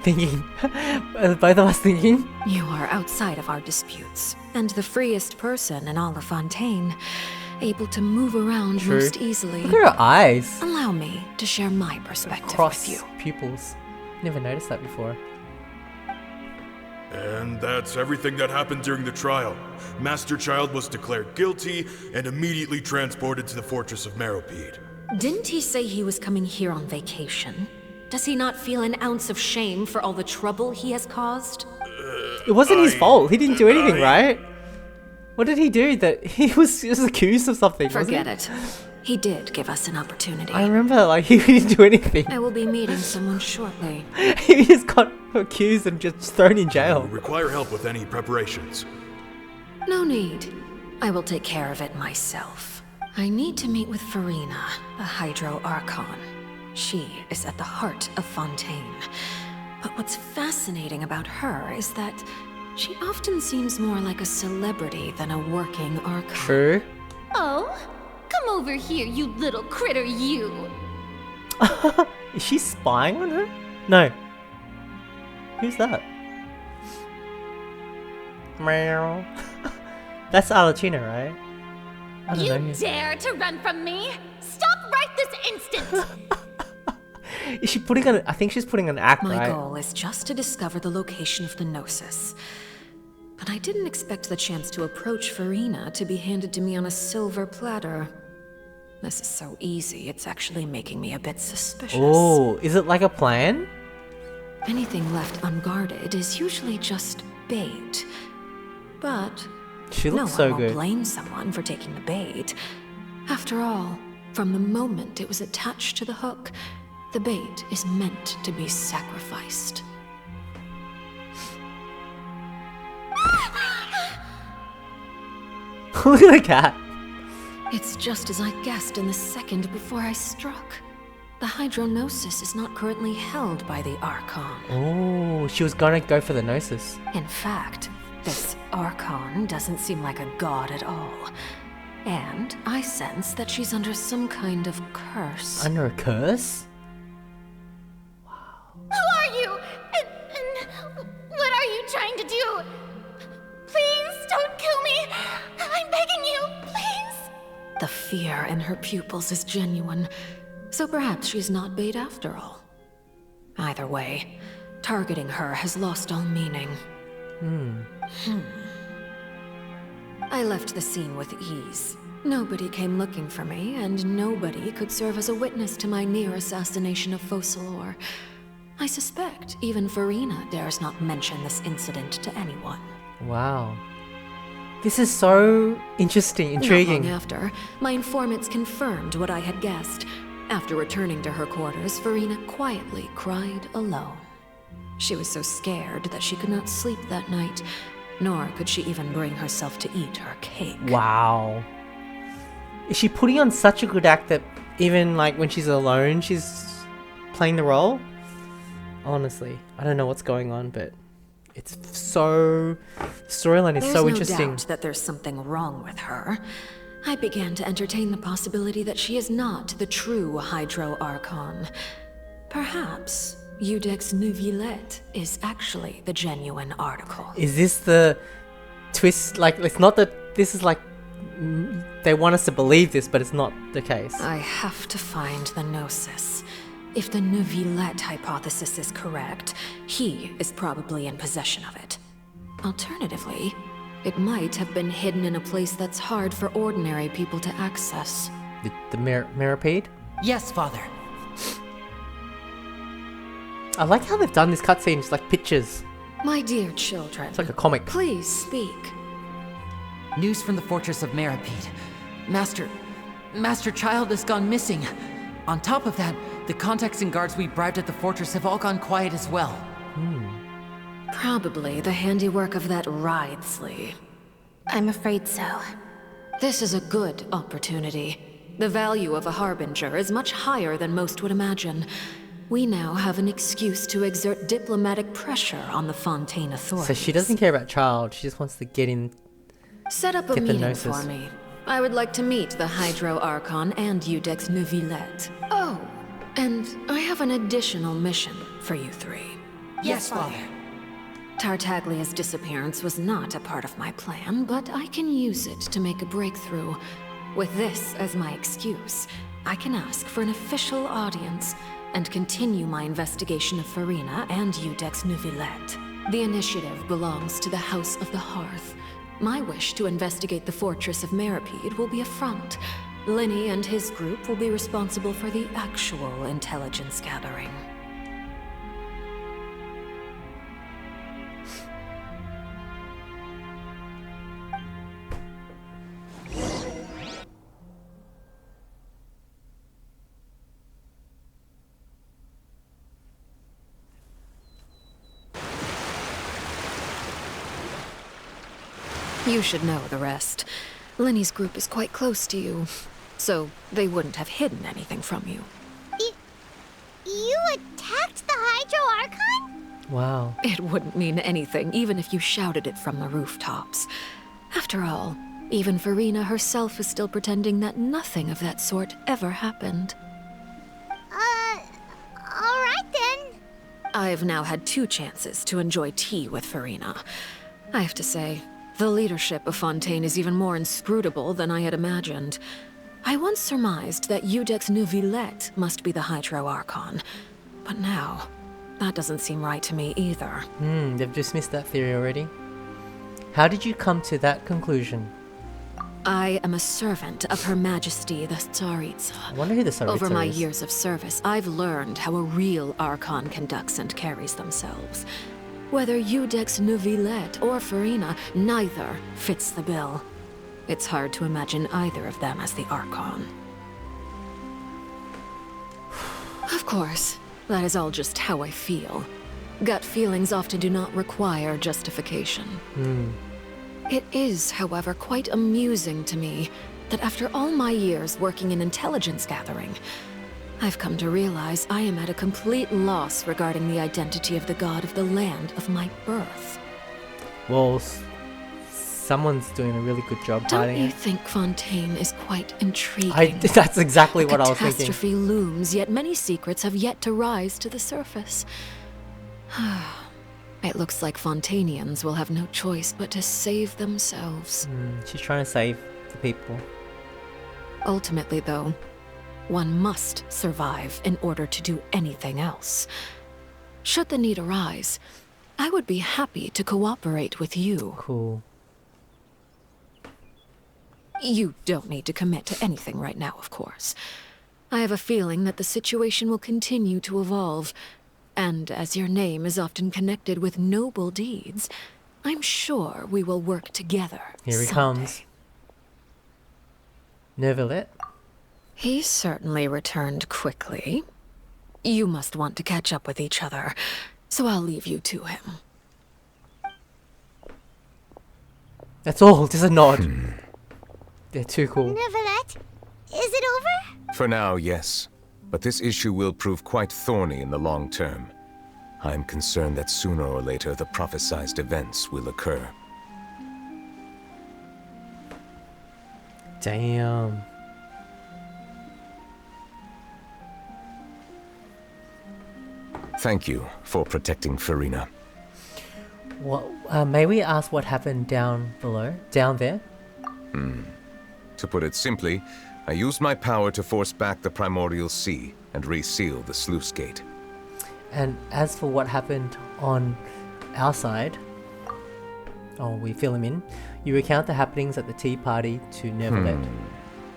[SPEAKER 5] Thinking. Both of us thinking.
[SPEAKER 9] You are outside of our disputes, and the freest person in all of Fontaine, able to move around
[SPEAKER 5] True.
[SPEAKER 9] most easily.
[SPEAKER 5] Look at her eyes.
[SPEAKER 9] Allow me to share my perspective
[SPEAKER 5] Cross
[SPEAKER 9] with you.
[SPEAKER 5] pupils. Never noticed that before.
[SPEAKER 3] And that's everything that happened during the trial. Master Child was declared guilty and immediately transported to the fortress of Meripede.
[SPEAKER 9] Didn't he say he was coming here on vacation? Does he not feel an ounce of shame for all the trouble he has caused?
[SPEAKER 5] It wasn't his fault. He didn't do anything, right? What did he do that he was just accused of something?
[SPEAKER 9] Forget it. He did give us an opportunity.
[SPEAKER 5] I remember, like, he didn't do anything.
[SPEAKER 9] I will be meeting someone shortly.
[SPEAKER 5] He just got accused and just thrown in jail.
[SPEAKER 3] We require help with any preparations.
[SPEAKER 9] No need. I will take care of it myself. I need to meet with Farina, the Hydro Archon. She is at the heart of Fontaine. But what's fascinating about her is that she often seems more like a celebrity than a working Archon.
[SPEAKER 5] True.
[SPEAKER 10] Oh, come over here, you little critter, you.
[SPEAKER 5] Is she spying on her? No. Who's that? Meow. That's Alachina, right? I don't know.
[SPEAKER 10] You dare to run from me? Stop right this instant!
[SPEAKER 5] Is she putting on? I think she's putting an act,
[SPEAKER 9] My
[SPEAKER 5] right?
[SPEAKER 9] goal is just to discover the location of the Gnosis. But I didn't expect the chance to approach Farina to be handed to me on a silver platter. This is so easy, it's actually making me a bit suspicious.
[SPEAKER 5] Oh, is it like a plan?
[SPEAKER 9] Anything left unguarded is usually just bait. But
[SPEAKER 5] She
[SPEAKER 9] no
[SPEAKER 5] looks
[SPEAKER 9] one
[SPEAKER 5] so
[SPEAKER 9] will
[SPEAKER 5] good.
[SPEAKER 9] blame someone for taking the bait. After all, from the moment it was attached to the hook, the bait is meant to be sacrificed.
[SPEAKER 5] Look at the cat.
[SPEAKER 9] It's just as I guessed in the second before I struck. The Hydronosis is not currently held by the Archon.
[SPEAKER 5] Oh, she was gonna go for the Gnosis.
[SPEAKER 9] In fact, this Archon doesn't seem like a god at all. And I sense that she's under some kind of curse.
[SPEAKER 5] Under a curse?
[SPEAKER 10] Who are you? And what are you trying to do? Please don't kill me. I'm begging you, please.
[SPEAKER 9] The fear in her pupils is genuine, so perhaps she's not bait after all. Either way, targeting her has lost all meaning. I left the scene with ease. Nobody came looking for me, and nobody could serve as a witness to my near assassination of Focalor. I suspect even Farina dares not mention this incident to anyone.
[SPEAKER 5] Wow. This is so interesting, intriguing.
[SPEAKER 9] Not long after, my informants confirmed what I had guessed. After returning to her quarters, Farina quietly cried alone. She was so scared that she could not sleep that night, nor could she even bring herself to eat her cake.
[SPEAKER 5] Wow. Is she putting on such a good act that even like when she's alone, she's playing the role? Honestly, I don't know what's going on, but it's so... storyline is so interesting.
[SPEAKER 9] There's no doubt that there's something wrong with her. I began to entertain the possibility that she is not the true Hydro Archon. Perhaps Eudex Neuvillette is actually the genuine article.
[SPEAKER 5] Is this the twist? Like, it's not that this is like... they want us to believe this, but it's not the case.
[SPEAKER 9] I have to find the Gnosis. If the Neuvillette hypothesis is correct, he is probably in possession of it. Alternatively, it might have been hidden in a place that's hard for ordinary people to access.
[SPEAKER 5] The Mirapede?
[SPEAKER 11] Yes, Father.
[SPEAKER 5] I like how they've done this cutscene, it's like pictures.
[SPEAKER 9] My dear children,
[SPEAKER 5] It's like a comic.
[SPEAKER 9] please speak.
[SPEAKER 11] News from the fortress of Mirapede. Master Child has gone missing. On top of that, the contacts and guards we bribed at the fortress have all gone quiet as well.
[SPEAKER 9] Probably the handiwork of that Ridesley.
[SPEAKER 1] I'm afraid so.
[SPEAKER 9] This is a good opportunity. The value of a Harbinger is much higher than most would imagine. We now have an excuse to exert diplomatic pressure on the Fontaine authorities.
[SPEAKER 5] So she doesn't care about Child, she just wants to get in.
[SPEAKER 9] Set up a
[SPEAKER 5] Get the
[SPEAKER 9] meeting
[SPEAKER 5] Gnosis.
[SPEAKER 9] for me. I would like to meet the Hydro Archon and Eudex Neuvillette. Oh, and I have an additional mission for you three.
[SPEAKER 11] Yes, Father.
[SPEAKER 9] Tartaglia's disappearance was not a part of my plan, but I can use it to make a breakthrough. With this as my excuse, I can ask for an official audience and continue my investigation of Farina and Eudex Neuvillette. The initiative belongs to the House of the Hearth. My wish to investigate the fortress of Mirapede will be a front. Lenny and his group will be responsible for the actual intelligence gathering. You should know the rest. Lenny's group is quite close to you, so they wouldn't have hidden anything from you.
[SPEAKER 1] You attacked the Hydro Archon?
[SPEAKER 5] Wow.
[SPEAKER 9] It wouldn't mean anything even if you shouted it from the rooftops. After all, even Farina herself is still pretending that nothing of that sort ever happened.
[SPEAKER 1] Alright then.
[SPEAKER 9] I've now had 2 chances to enjoy tea with Farina. I have to say, the leadership of Fontaine is even more inscrutable than I had imagined. I once surmised that Iudex Neuvillette must be the Hydro Archon, but now, that doesn't seem right to me either.
[SPEAKER 5] They've dismissed that theory already. How did you come to that conclusion?
[SPEAKER 9] I am a servant of Her Majesty the Tsaritsa.
[SPEAKER 5] I wonder who the Tsaritsa
[SPEAKER 9] Over my
[SPEAKER 5] is.
[SPEAKER 9] years of service, I've learned how a real Archon conducts and carries themselves. Whether Iudex Neuvillette or Farina, neither fits the bill. It's hard to imagine either of them as the Archon. Of course, that is all just how I feel. Gut feelings often do not require justification. It is, however, quite amusing to me that after all my years working in intelligence gathering, I've come to realize I am at a complete loss regarding the identity of the god of the land of my birth.
[SPEAKER 5] Well, someone's doing a really good job hiding
[SPEAKER 9] Don't you
[SPEAKER 5] it.
[SPEAKER 9] think Fontaine is quite intriguing?
[SPEAKER 5] That's exactly what I was thinking.
[SPEAKER 9] Catastrophe looms, yet many secrets have yet to rise to the surface. It looks like Fontainians will have no choice but to save themselves.
[SPEAKER 5] She's trying to save the people.
[SPEAKER 9] Ultimately, though, one must survive in order to do anything else. Should the need arise, I would be happy to cooperate with you.
[SPEAKER 5] Cool.
[SPEAKER 9] You don't need to commit to anything right now, of course. I have a feeling that the situation will continue to evolve, and as your name is often connected with noble deeds, I'm sure we will work together.
[SPEAKER 5] Here he
[SPEAKER 9] someday.
[SPEAKER 5] comes. Neuvillette?
[SPEAKER 9] He certainly returned quickly. You must want to catch up with each other, so I'll leave you to him.
[SPEAKER 5] That's all, just a nod. They're too cool.
[SPEAKER 1] Neuvillette, is it over?
[SPEAKER 8] For now, yes. But this issue will prove quite thorny in the long term. I'm concerned that sooner or later the prophesized events will occur.
[SPEAKER 5] Damn.
[SPEAKER 8] Thank you for protecting Farina.
[SPEAKER 5] What? May we ask what happened down below? Down there?
[SPEAKER 8] To put it simply, I used my power to force back the primordial sea and reseal the sluice gate.
[SPEAKER 5] And as for what happened on our side, we fill him in. You recount the happenings at the tea party to Neuvillette.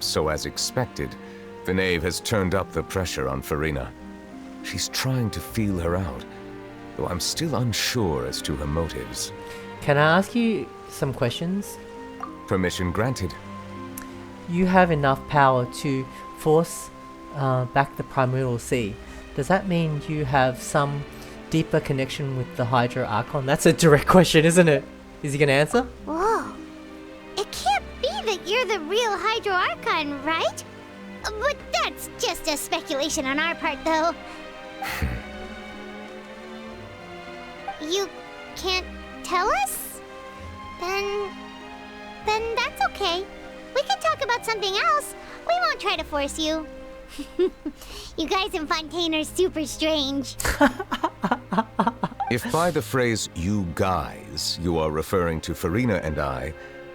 [SPEAKER 8] So as expected, the knave has turned up the pressure on Farina. She's trying to feel her out, though I'm still unsure as to her motives.
[SPEAKER 5] Can I ask you some questions?
[SPEAKER 8] Permission granted.
[SPEAKER 5] You have enough power to force back the primordial sea. Does that mean you have some deeper connection with the Hydro Archon? That's a direct question, isn't it? Is he gonna answer?
[SPEAKER 1] Whoa. It can't be that you're the real Hydro Archon, right? But that's just a speculation on our part, though. You can't tell us? Then that's okay. We can talk about something else. We won't try to force you. You guys in Fontaine are super strange.
[SPEAKER 8] If by the phrase "you guys" you are referring to Farina and I,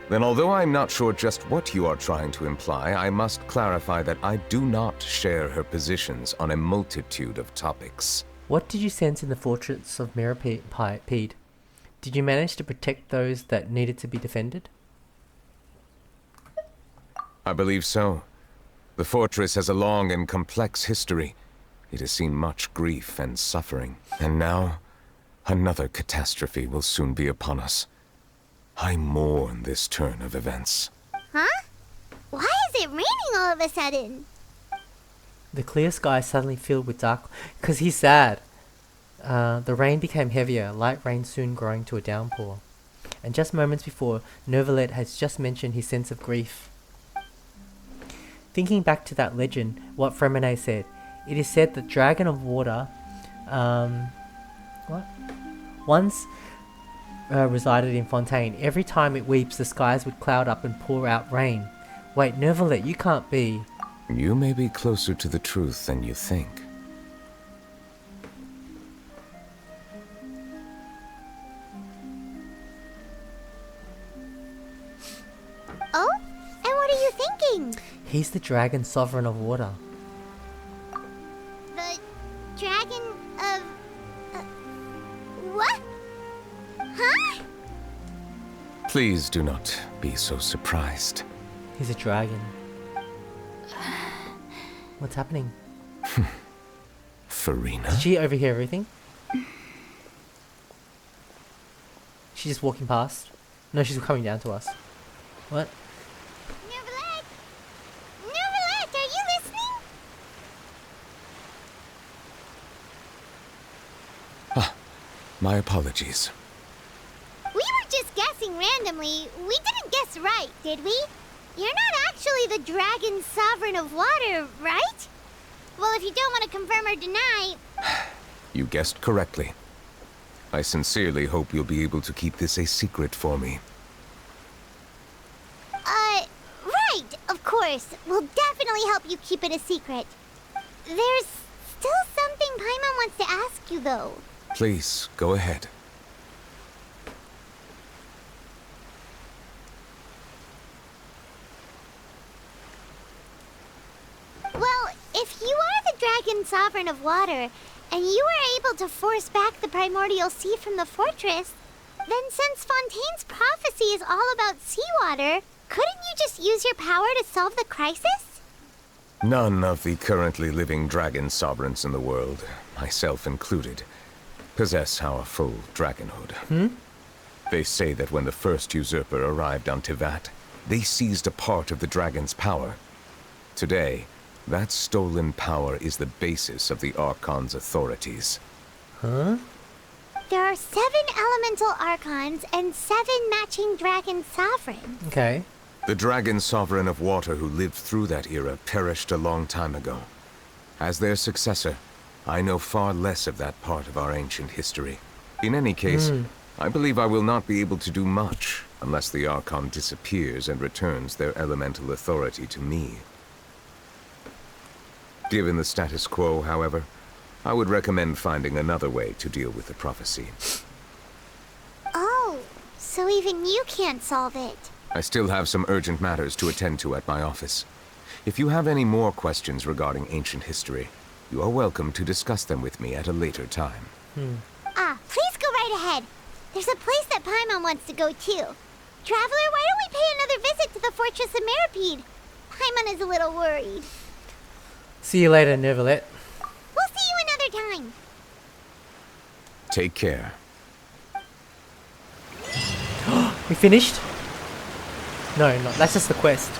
[SPEAKER 8] then although I'm not sure just what you are trying to imply, I must clarify that I do not share her positions on a multitude of topics.
[SPEAKER 5] What did you sense in the fortress of Meropide? Did you manage to protect those that needed to be defended?
[SPEAKER 8] I believe so. The fortress has a long and complex history. It has seen much grief and suffering. And now, another catastrophe will soon be upon us. I mourn this turn of events.
[SPEAKER 1] Huh? Why is it raining all of a sudden?
[SPEAKER 5] The clear sky suddenly filled with dark... Because he's sad. The rain became heavier, light rain soon growing to a downpour. And just moments before, Neuvillette has just mentioned his sense of grief. Thinking back to that legend, what Fremine said, it is said the Dragon of Water... what? Once resided in Fontaine. Every time it weeps, the skies would cloud up and pour out rain. Wait, Nervalet, you can't be...
[SPEAKER 8] You may be closer to the truth than you think.
[SPEAKER 1] Oh? And what are you thinking?
[SPEAKER 5] He's the dragon sovereign of water.
[SPEAKER 1] The dragon of... what? Huh?
[SPEAKER 8] Please do not be so surprised.
[SPEAKER 5] He's a dragon. What's happening?
[SPEAKER 8] Farina?
[SPEAKER 5] Did she overhear everything? She's just walking past? No, she's coming down to us. What?
[SPEAKER 1] Nervalet! Nervalet, are you listening?
[SPEAKER 8] My apologies.
[SPEAKER 1] We were just guessing randomly. We didn't guess right, did we? You're not actually the dragon sovereign of water, right? Well, if you don't want to confirm or deny...
[SPEAKER 8] You guessed correctly. I sincerely hope you'll be able to keep this a secret for me.
[SPEAKER 1] Right, of course. We'll definitely help you keep it a secret. There's still something Paimon wants to ask you, though.
[SPEAKER 8] Please, go ahead.
[SPEAKER 1] Well, if you are the dragon sovereign of water, and you were able to force back the primordial sea from the fortress, then since Fontaine's prophecy is all about seawater, couldn't you just use your power to solve the crisis?
[SPEAKER 8] None of the currently living dragon sovereigns in the world, myself included, possess our full dragonhood. They say that when the first usurper arrived on Tivat, they seized a part of the dragon's power. Today, that stolen power is the basis of the Archon's authorities.
[SPEAKER 5] Huh?
[SPEAKER 1] There are 7 elemental archons and 7 matching dragon sovereigns.
[SPEAKER 5] Okay.
[SPEAKER 8] The dragon sovereign of water who lived through that era perished a long time ago. As their successor, I know far less of that part of our ancient history. In any case, I believe I will not be able to do much unless the Archon disappears and returns their elemental authority to me. Given the status quo, however, I would recommend finding another way to deal with the prophecy.
[SPEAKER 1] Oh, so even you can't solve it.
[SPEAKER 8] I still have some urgent matters to attend to at my office. If you have any more questions regarding ancient history, you are welcome to discuss them with me at a later time.
[SPEAKER 1] Please go right ahead. There's a place that Paimon wants to go too. Traveler, why don't we pay another visit to the Fortress of Meripede? Paimon is a little worried.
[SPEAKER 5] See you later, Nervalet.
[SPEAKER 1] We'll see you another time.
[SPEAKER 8] Take care.
[SPEAKER 5] We finished? No, that's just the quest.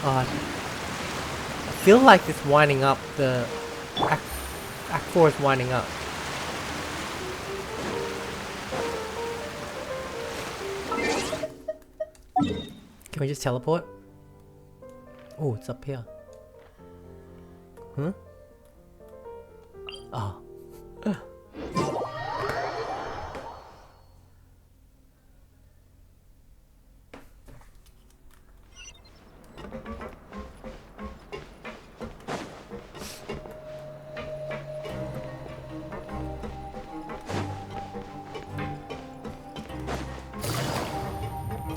[SPEAKER 5] I feel like it's winding up. The Act 4 is winding up. Can we just teleport? Oh, it's up here. Huh? Oh.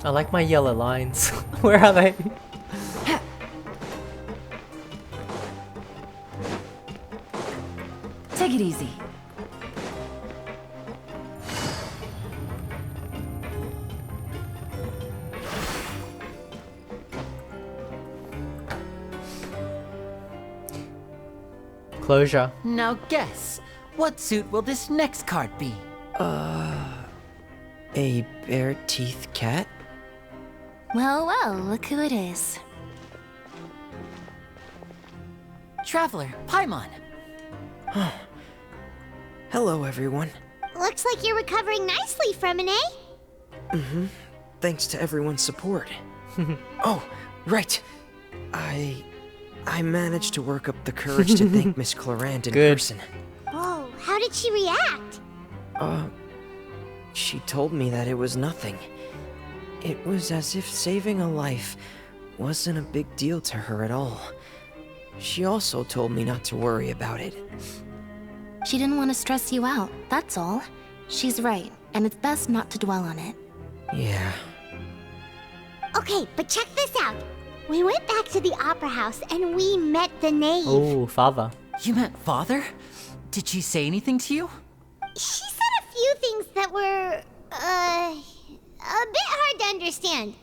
[SPEAKER 5] I like my yellow lines. Where are they?
[SPEAKER 12] Take it easy.
[SPEAKER 5] Closure.
[SPEAKER 11] Now guess, what suit will this next card be?
[SPEAKER 13] A bare-teeth cat?
[SPEAKER 10] Well, well, look who it is.
[SPEAKER 11] Traveler, Paimon.
[SPEAKER 13] Hello, everyone.
[SPEAKER 1] Looks like you're recovering nicely from it, eh?
[SPEAKER 13] Thanks to everyone's support. Oh, right. I managed to work up the courage to thank Miss Clorant in person.
[SPEAKER 1] Whoa, how did she react?
[SPEAKER 13] She told me that it was nothing. It was as if saving a life wasn't a big deal to her at all. She also told me not to worry about it.
[SPEAKER 12] She didn't want to stress you out, that's all. She's right, and it's best not to dwell on it.
[SPEAKER 13] Yeah.
[SPEAKER 1] Okay, but check this out. We went back to the opera house and we met the knave.
[SPEAKER 5] Oh, father.
[SPEAKER 11] You met father? Did she say anything to you?
[SPEAKER 1] She said a few things that were, a bit hard to understand.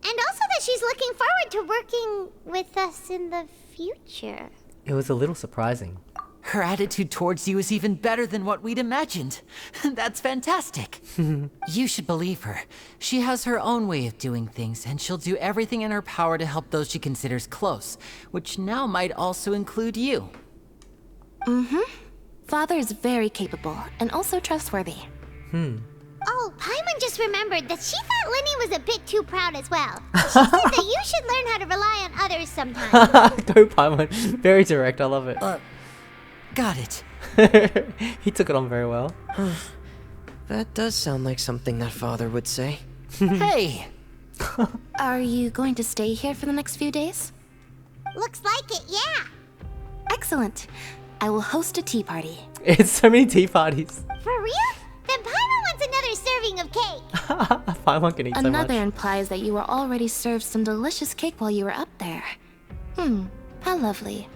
[SPEAKER 1] And also that she's looking forward to working with us in the future.
[SPEAKER 5] It was a little surprising.
[SPEAKER 11] Her attitude towards you is even better than what we'd imagined. That's fantastic. You should believe her. She has her own way of doing things, and she'll do everything in her power to help those she considers close, which now might also include you.
[SPEAKER 12] Father is very capable, and also trustworthy.
[SPEAKER 1] Oh, Paimon just remembered that she thought Lenny was a bit too proud as well. She said that you should learn how to rely on others sometimes.
[SPEAKER 5] Go Paimon. Very direct, I love it.
[SPEAKER 11] Got it.
[SPEAKER 5] He took it on very well.
[SPEAKER 13] That does sound like something that father would say.
[SPEAKER 11] Hey!
[SPEAKER 12] Are you going to stay here for the next few days?
[SPEAKER 1] Looks like it, yeah.
[SPEAKER 12] Excellent. I will host a tea party.
[SPEAKER 5] It's so many tea parties.
[SPEAKER 1] For real? Then Paimon wants another serving of cake.
[SPEAKER 5] Paimon can eat so much.
[SPEAKER 12] Another implies that you were already served some delicious cake while you were up there. How lovely.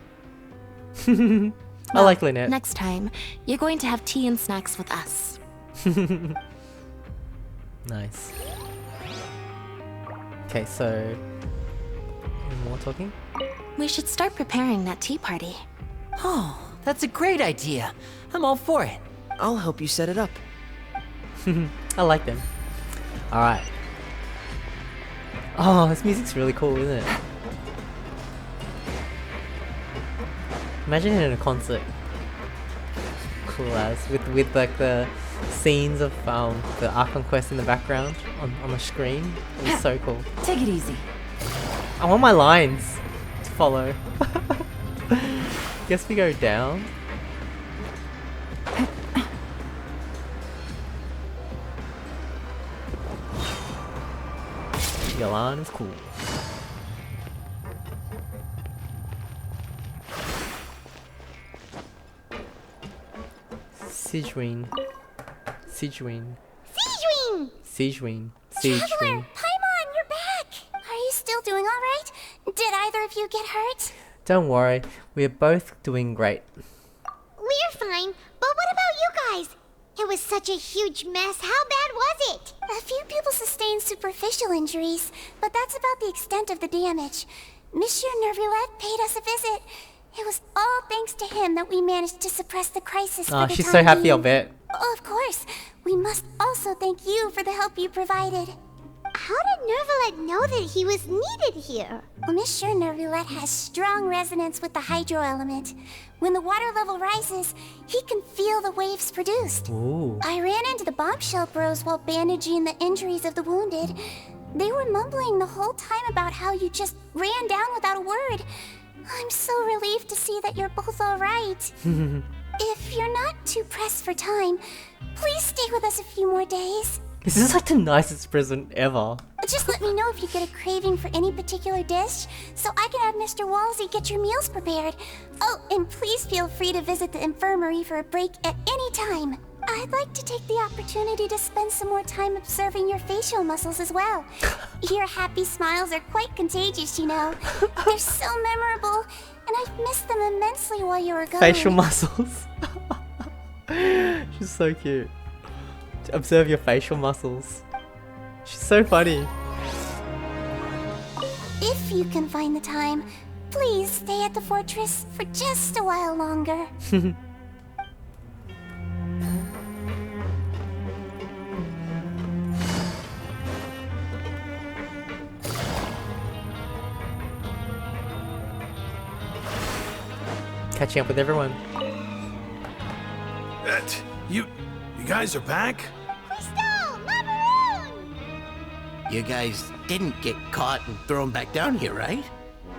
[SPEAKER 5] I like Lynette.
[SPEAKER 12] Next time, you're going to have tea and snacks with us.
[SPEAKER 5] Nice. Okay, so... any more talking?
[SPEAKER 12] We should start preparing that tea party.
[SPEAKER 11] Oh, that's a great idea. I'm all for it.
[SPEAKER 13] I'll help you set it up.
[SPEAKER 5] I like them. Alright. Oh, this music's really cool, isn't it? Imagine it in a concert. Cool as. With like the scenes of the Archon quest in the background on the screen. It was so cool.
[SPEAKER 11] Take it easy.
[SPEAKER 5] I want my lines to follow. Guess we go down. Yalan is cool. Sijuin.
[SPEAKER 1] Traveler, Paimon, you're back. Are you still doing all right? Did either of you get hurt?
[SPEAKER 5] Don't worry, we are both doing great.
[SPEAKER 1] We're fine, but what about you guys? It was such a huge mess. How bad was it? A few people sustained superficial injuries, but that's about the extent of the damage. Monsieur Nervulette paid us a visit. It was all thanks to him that we managed to suppress the crisis for the
[SPEAKER 5] She's
[SPEAKER 1] time
[SPEAKER 5] so happy,
[SPEAKER 1] being.
[SPEAKER 5] I'll bet.
[SPEAKER 1] Of course. We must also thank you for the help you provided. How did Nervulette know that he was needed here? Well, Monsieur Nervulette has strong resonance with the hydro element. When the water level rises, he can feel the waves produced.
[SPEAKER 5] Ooh.
[SPEAKER 1] I ran into the bombshell bros while bandaging the injuries of the wounded. They were mumbling the whole time about how you just ran down without a word. I'm so relieved to see that you're both alright. If you're not too pressed for time, please stay with us a few more days.
[SPEAKER 5] This is like the nicest present ever.
[SPEAKER 1] Just let me know if you get a craving for any particular dish, so I can have Mr. Walsey get your meals prepared. Oh, and please feel free to visit the infirmary for a break at any time. I'd like to take the opportunity to spend some more time observing your facial muscles as well. Your happy smiles are quite contagious, you know. They're so memorable, and I've missed them immensely while you were gone.
[SPEAKER 5] Facial muscles. She's so cute. Observe your facial muscles. She's so funny.
[SPEAKER 1] If you can find the time, please stay at the fortress for just a while longer.
[SPEAKER 5] Catching up with everyone.
[SPEAKER 3] You guys are back?
[SPEAKER 1] Crystal! Macaroon!
[SPEAKER 4] You guys didn't get caught and thrown back down here, right?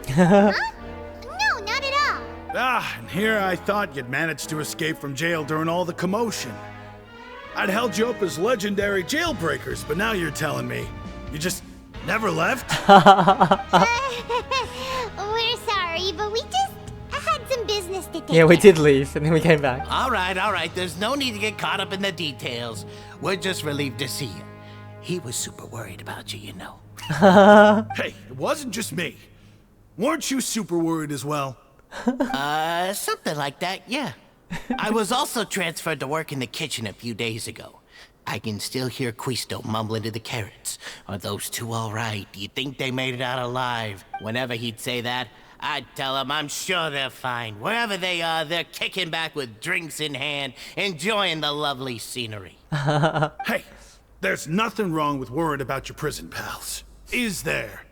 [SPEAKER 1] Huh? No, not at all.
[SPEAKER 3] And here I thought you'd managed to escape from jail during all the commotion. I'd held you up as legendary jailbreakers, but now you're telling me you just never left?
[SPEAKER 1] We're sorry, but we just had some business to take
[SPEAKER 5] Yeah, we
[SPEAKER 1] care
[SPEAKER 5] did leave, and then we came back.
[SPEAKER 4] All right. There's no need to get caught up in the details. We're just relieved to see you. He was super worried about you, you know.
[SPEAKER 3] Hey, it wasn't just me. Weren't you super worried as well?
[SPEAKER 4] Something like that, yeah. I was also transferred to work in the kitchen a few days ago. I can still hear Quisto mumbling to the carrots. Are those two all right? Do you think they made it out alive? Whenever he'd say that, I'd tell him I'm sure they're fine. Wherever they are, they're kicking back with drinks in hand, enjoying the lovely scenery.
[SPEAKER 3] Hey, there's nothing wrong with worrying about your prison pals. Is there?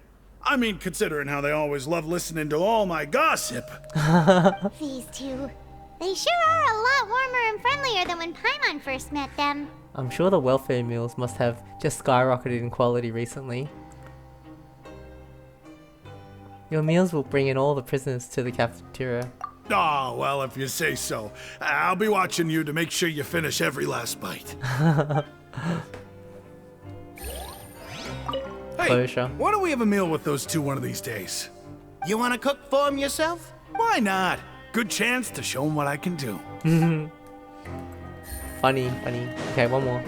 [SPEAKER 3] I mean, considering how they always love listening to all my gossip.
[SPEAKER 1] These two. They sure are a lot warmer and friendlier than when Paimon first met them.
[SPEAKER 5] I'm sure the welfare meals must have just skyrocketed in quality recently. Your meals will bring in all the prisoners to the cafeteria.
[SPEAKER 3] Oh, well, if you say so. I'll be watching you to make sure you finish every last bite. Hey,
[SPEAKER 5] Closure.
[SPEAKER 3] why don't we have a meal with those two one of these days?
[SPEAKER 4] You want to cook for him yourself?
[SPEAKER 3] Why not? Good chance to show them what I can do.
[SPEAKER 5] Funny. Okay, one more.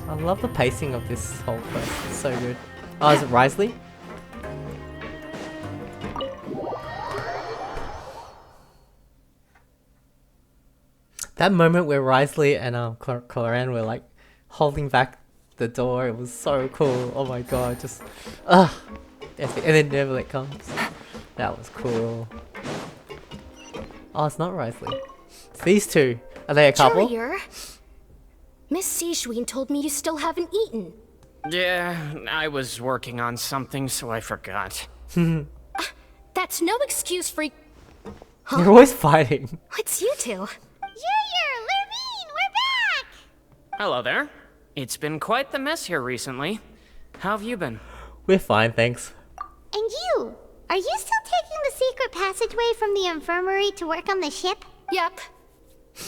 [SPEAKER 5] I love the pacing of this whole quest. It's so good. Oh, is it Risley? That moment where Risley and Cloran were like holding back the door, it was so cool. Oh my god, just epic. And then Neverlet comes. That was cool. Oh, it's not Risley. It's these two. Are they a couple?
[SPEAKER 14] Courier, Miss Sijween told me you still haven't eaten.
[SPEAKER 15] Yeah, I was working on something, so I forgot.
[SPEAKER 14] That's no excuse for...
[SPEAKER 5] You're always fighting.
[SPEAKER 14] It's you two.
[SPEAKER 1] Courier, Lurvine, we're back!
[SPEAKER 15] Hello there. It's been quite the mess here recently. How have you been?
[SPEAKER 5] We're fine, thanks.
[SPEAKER 1] And you? Are you still taking the secret passageway from the infirmary to work on the ship?
[SPEAKER 14] Yep.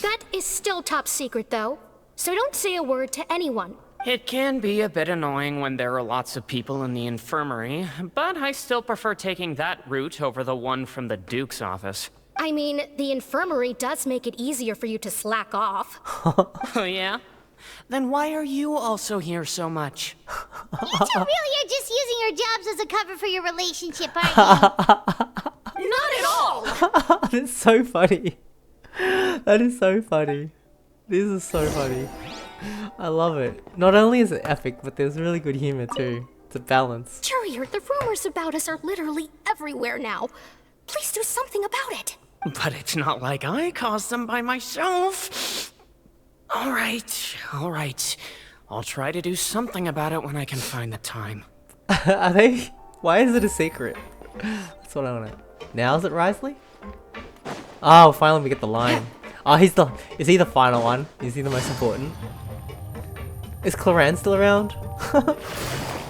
[SPEAKER 14] That is still top secret, though. So don't say a word to anyone.
[SPEAKER 15] It can be a bit annoying when there are lots of people in the infirmary, but I still prefer taking that route over the one from the Duke's office.
[SPEAKER 14] I mean, the infirmary does make it easier for you to slack off.
[SPEAKER 15] Oh yeah? Then why are you also here so much?
[SPEAKER 1] You two really are just using your jobs as a cover for your relationship, aren't you?
[SPEAKER 14] Not at all!
[SPEAKER 5] That's so funny. That is so funny. This is so funny. I love it. Not only is it epic, but there's really good humor too. It's a balance.
[SPEAKER 14] Courier, the rumors about us are literally everywhere now. Please do something about it.
[SPEAKER 15] But it's not like I caused them by myself. All right. I'll try to do something about it when I can find the time.
[SPEAKER 5] Are they? Why is it a secret? That's what I want to know. Now is it Risley? Oh, finally we get the line. Oh, is he the final one? Is he the most important? Is Cloran still around?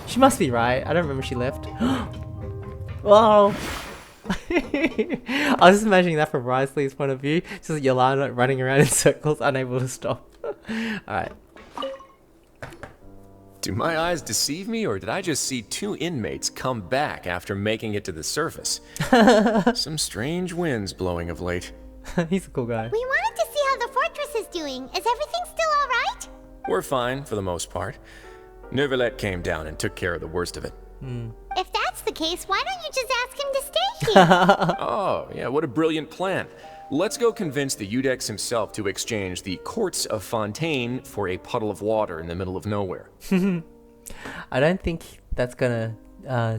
[SPEAKER 5] She must be, right? I don't remember she left. Whoa! I was just imagining that from Risley's point of view. Just Yolanda running around in circles, unable to stop. Alright.
[SPEAKER 2] Do my eyes deceive me, or did I just see two inmates come back after making it to the surface? Some strange winds blowing of late.
[SPEAKER 5] He's a cool guy.
[SPEAKER 1] We wanted to see how the fortress is doing. Is everything still alright?
[SPEAKER 2] We're fine, for the most part. Neverlet came down and took care of the worst of it.
[SPEAKER 1] If that's the case, why don't you just ask him to stay here?
[SPEAKER 2] Oh, yeah, what a brilliant plan. Let's go convince the Udex himself to exchange the courts of Fontaine for a puddle of water in the middle of nowhere.
[SPEAKER 5] I don't think that's gonna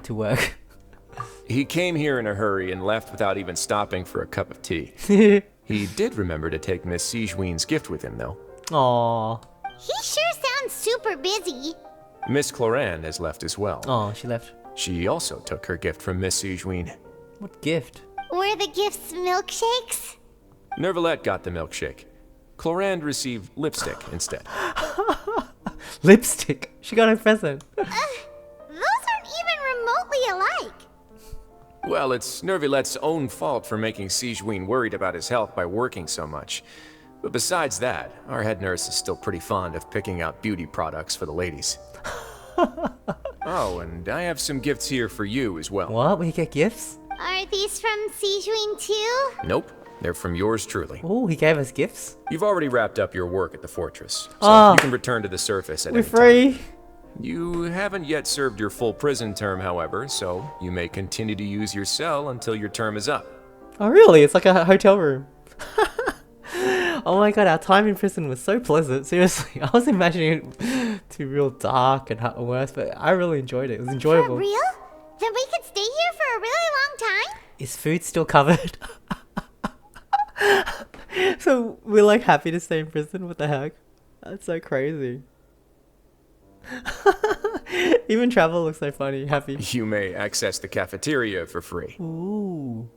[SPEAKER 5] to work.
[SPEAKER 2] He came here in a hurry and left without even stopping for a cup of tea. He did remember to take Miss Sijween's gift with him, though.
[SPEAKER 5] Aww.
[SPEAKER 1] He sure sounds super busy.
[SPEAKER 2] Miss Cloran has left as well.
[SPEAKER 5] Oh, she left.
[SPEAKER 2] She also took her gift from Miss Sijween.
[SPEAKER 5] What gift?
[SPEAKER 1] Were the gifts milkshakes?
[SPEAKER 2] Neverlet got the milkshake. Cloran received lipstick instead.
[SPEAKER 5] Lipstick? She got a present.
[SPEAKER 1] Those aren't even remotely alike.
[SPEAKER 2] Well, it's Nervilet's own fault for making Sijween worried about his health by working so much. But besides that, our head nurse is still pretty fond of picking out beauty products for the ladies. Oh, and I have some gifts here for you as well.
[SPEAKER 5] What? We get gifts?
[SPEAKER 1] Are these from Sijuin too?
[SPEAKER 2] Nope, they're from yours truly.
[SPEAKER 5] Oh, he gave us gifts?
[SPEAKER 2] You've already wrapped up your work at the fortress, so
[SPEAKER 5] Oh,
[SPEAKER 2] you can return to the surface at
[SPEAKER 5] we're
[SPEAKER 2] any time.
[SPEAKER 5] free.
[SPEAKER 2] You haven't yet served your full prison term, however, so you may continue to use your cell until your term is up.
[SPEAKER 5] Oh, really? It's like a hotel room. Oh my god, our time in prison was so pleasant. Seriously, I was imagining it to be real dark and worse, but I really enjoyed it. It was enjoyable.
[SPEAKER 1] For real? Then we could stay here for a really long time?
[SPEAKER 5] Is food still covered? So we're like happy to stay in prison? What the heck? That's so crazy. Even travel looks so funny. Happy.
[SPEAKER 2] You may access the cafeteria for free.
[SPEAKER 5] Ooh.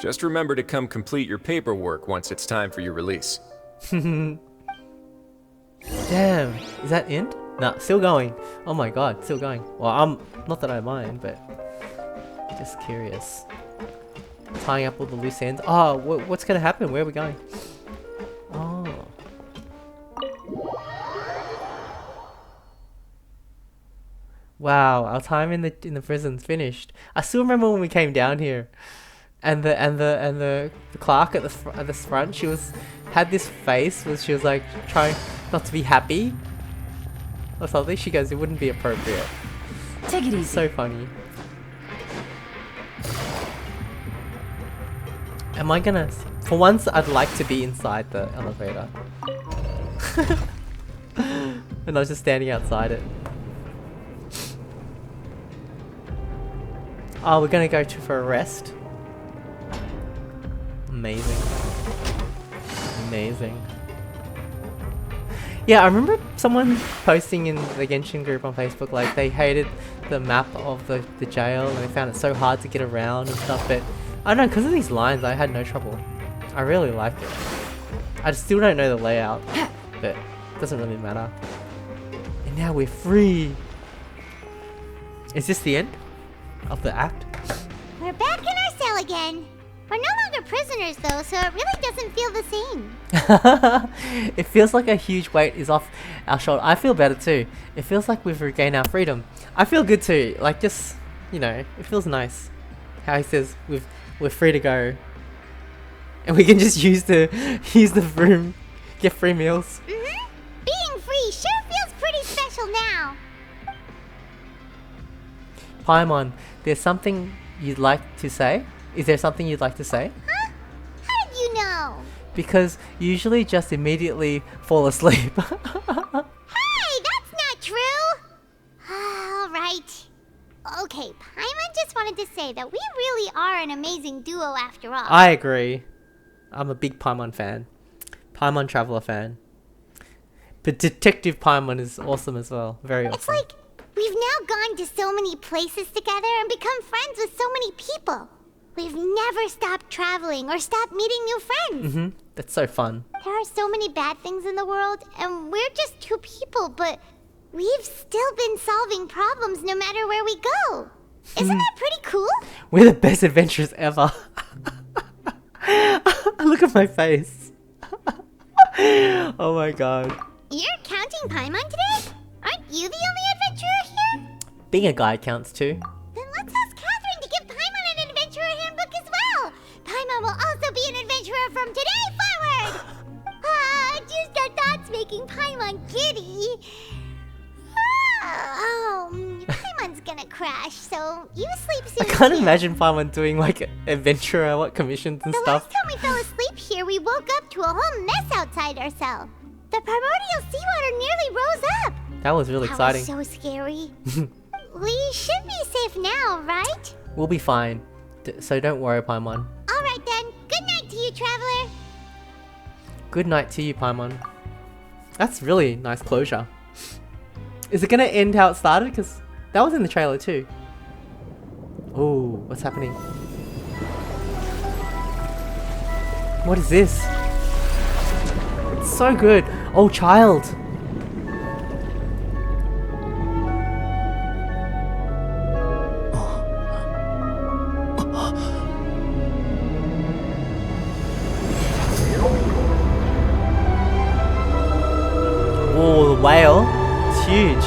[SPEAKER 2] Just remember to come complete your paperwork once it's time for your release.
[SPEAKER 5] Damn. Is that end? Nah, still going. Oh my god, still going. Well, not that I mind, but just curious. Tying up all the loose ends. Oh, what's gonna happen? Where are we going? Oh. Wow, our time in the prison's finished. I still remember when we came down here, and the clerk at the front, she had this face where she was like trying not to be happy or something. She goes, "It wouldn't be appropriate."
[SPEAKER 6] Take it easy.
[SPEAKER 5] So funny. Am I gonna? For once, I'd like to be inside the elevator. And I was just standing outside it. Oh, we're gonna go for a rest. Amazing. Amazing. Yeah, I remember someone posting in the Genshin group on Facebook, like they hated the map of the jail and they found it so hard to get around and stuff, but I don't know, because of these lines I had no trouble. I really liked it. I still don't know the layout, but it doesn't really matter. And now we're free! Is this the end of the act?
[SPEAKER 1] We're back in our cell again. We're no longer prisoners though, so it really doesn't feel the same.
[SPEAKER 5] It feels like a huge weight is off our shoulder. I feel better too. It feels like we've regained our freedom. I feel good too. Like just, you know, it feels nice. How he says we're free to go. And we can just use the room, get free meals.
[SPEAKER 1] Mm-hmm. Being free sure feels pretty special now.
[SPEAKER 5] Paimon, there's something you'd like to say? Is there something you'd like to say?
[SPEAKER 1] Huh? How did you know?
[SPEAKER 5] Because you usually just immediately fall asleep.
[SPEAKER 1] Hey, that's not true! Alright. Okay, Paimon just wanted to say that we really are an amazing duo after all.
[SPEAKER 5] I agree. I'm a big Paimon fan. Paimon Traveler fan. But Detective Paimon is awesome as well. Very awesome.
[SPEAKER 1] It's like we've now gone to so many places together and become friends with so many people. We've never stopped traveling or stopped meeting new friends.
[SPEAKER 5] Mm-hmm. That's so fun.
[SPEAKER 1] There are so many bad things in the world, and we're just two people, but we've still been solving problems no matter where we go. Isn't that pretty cool?
[SPEAKER 5] We're the best adventurers ever. Look at my face. Oh my god.
[SPEAKER 1] You're counting Paimon today? Aren't you the only adventurer here?
[SPEAKER 5] Being a guy counts too.
[SPEAKER 1] Then let's ask Catherine to give Paimon an adventurer handbook as well. Paimon will also be an adventurer from today forward. Just our thoughts making Paimon giddy. Paimon's gonna crash, so you sleep soon.
[SPEAKER 5] I can't
[SPEAKER 1] too.
[SPEAKER 5] imagine Paimon doing like adventurer commissions and
[SPEAKER 1] The
[SPEAKER 5] stuff.
[SPEAKER 1] last time we fell asleep here, we woke up to a whole mess outside our cell. The primordial seawater nearly rose up.
[SPEAKER 5] That was really exciting.
[SPEAKER 1] That was so scary. We should be safe now, right?
[SPEAKER 5] We'll be fine. So don't worry, Paimon.
[SPEAKER 1] Alright then. Good night to you, traveler.
[SPEAKER 5] Good night to you, Paimon. That's really nice closure. Is it gonna end how it started? Because that was in the trailer too. Oh, what's happening? What is this? It's so good. Oh, child. whale. It's huge.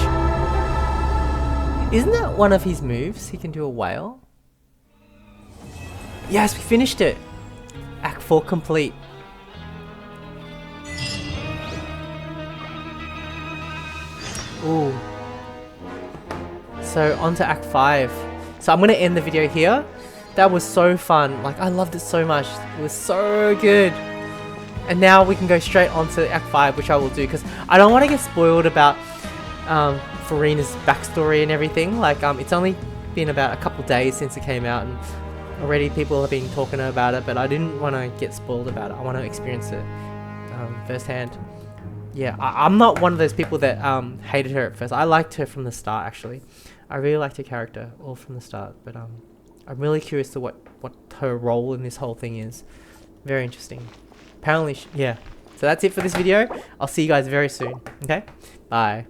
[SPEAKER 5] Isn't that one of his moves? He can do a whale? Yes, we finished it. Act 4 complete. Ooh. So on to Act 5. So I'm going to end the video here. That was so fun. Like, I loved it so much. It was so good. And now we can go straight on to Act 5, which I will do, because I don't want to get spoiled about Farina's backstory and everything. Like, it's only been about a couple days since it came out, and already people have been talking about it, but I didn't want to get spoiled about it. I want to experience it firsthand. Yeah, I'm not one of those people that hated her at first. I liked her from the start, actually. I really liked her character all from the start, but I'm really curious to what her role in this whole thing is. Very interesting. Apparently, yeah. So that's it for this video. I'll see you guys very soon. Okay? Bye.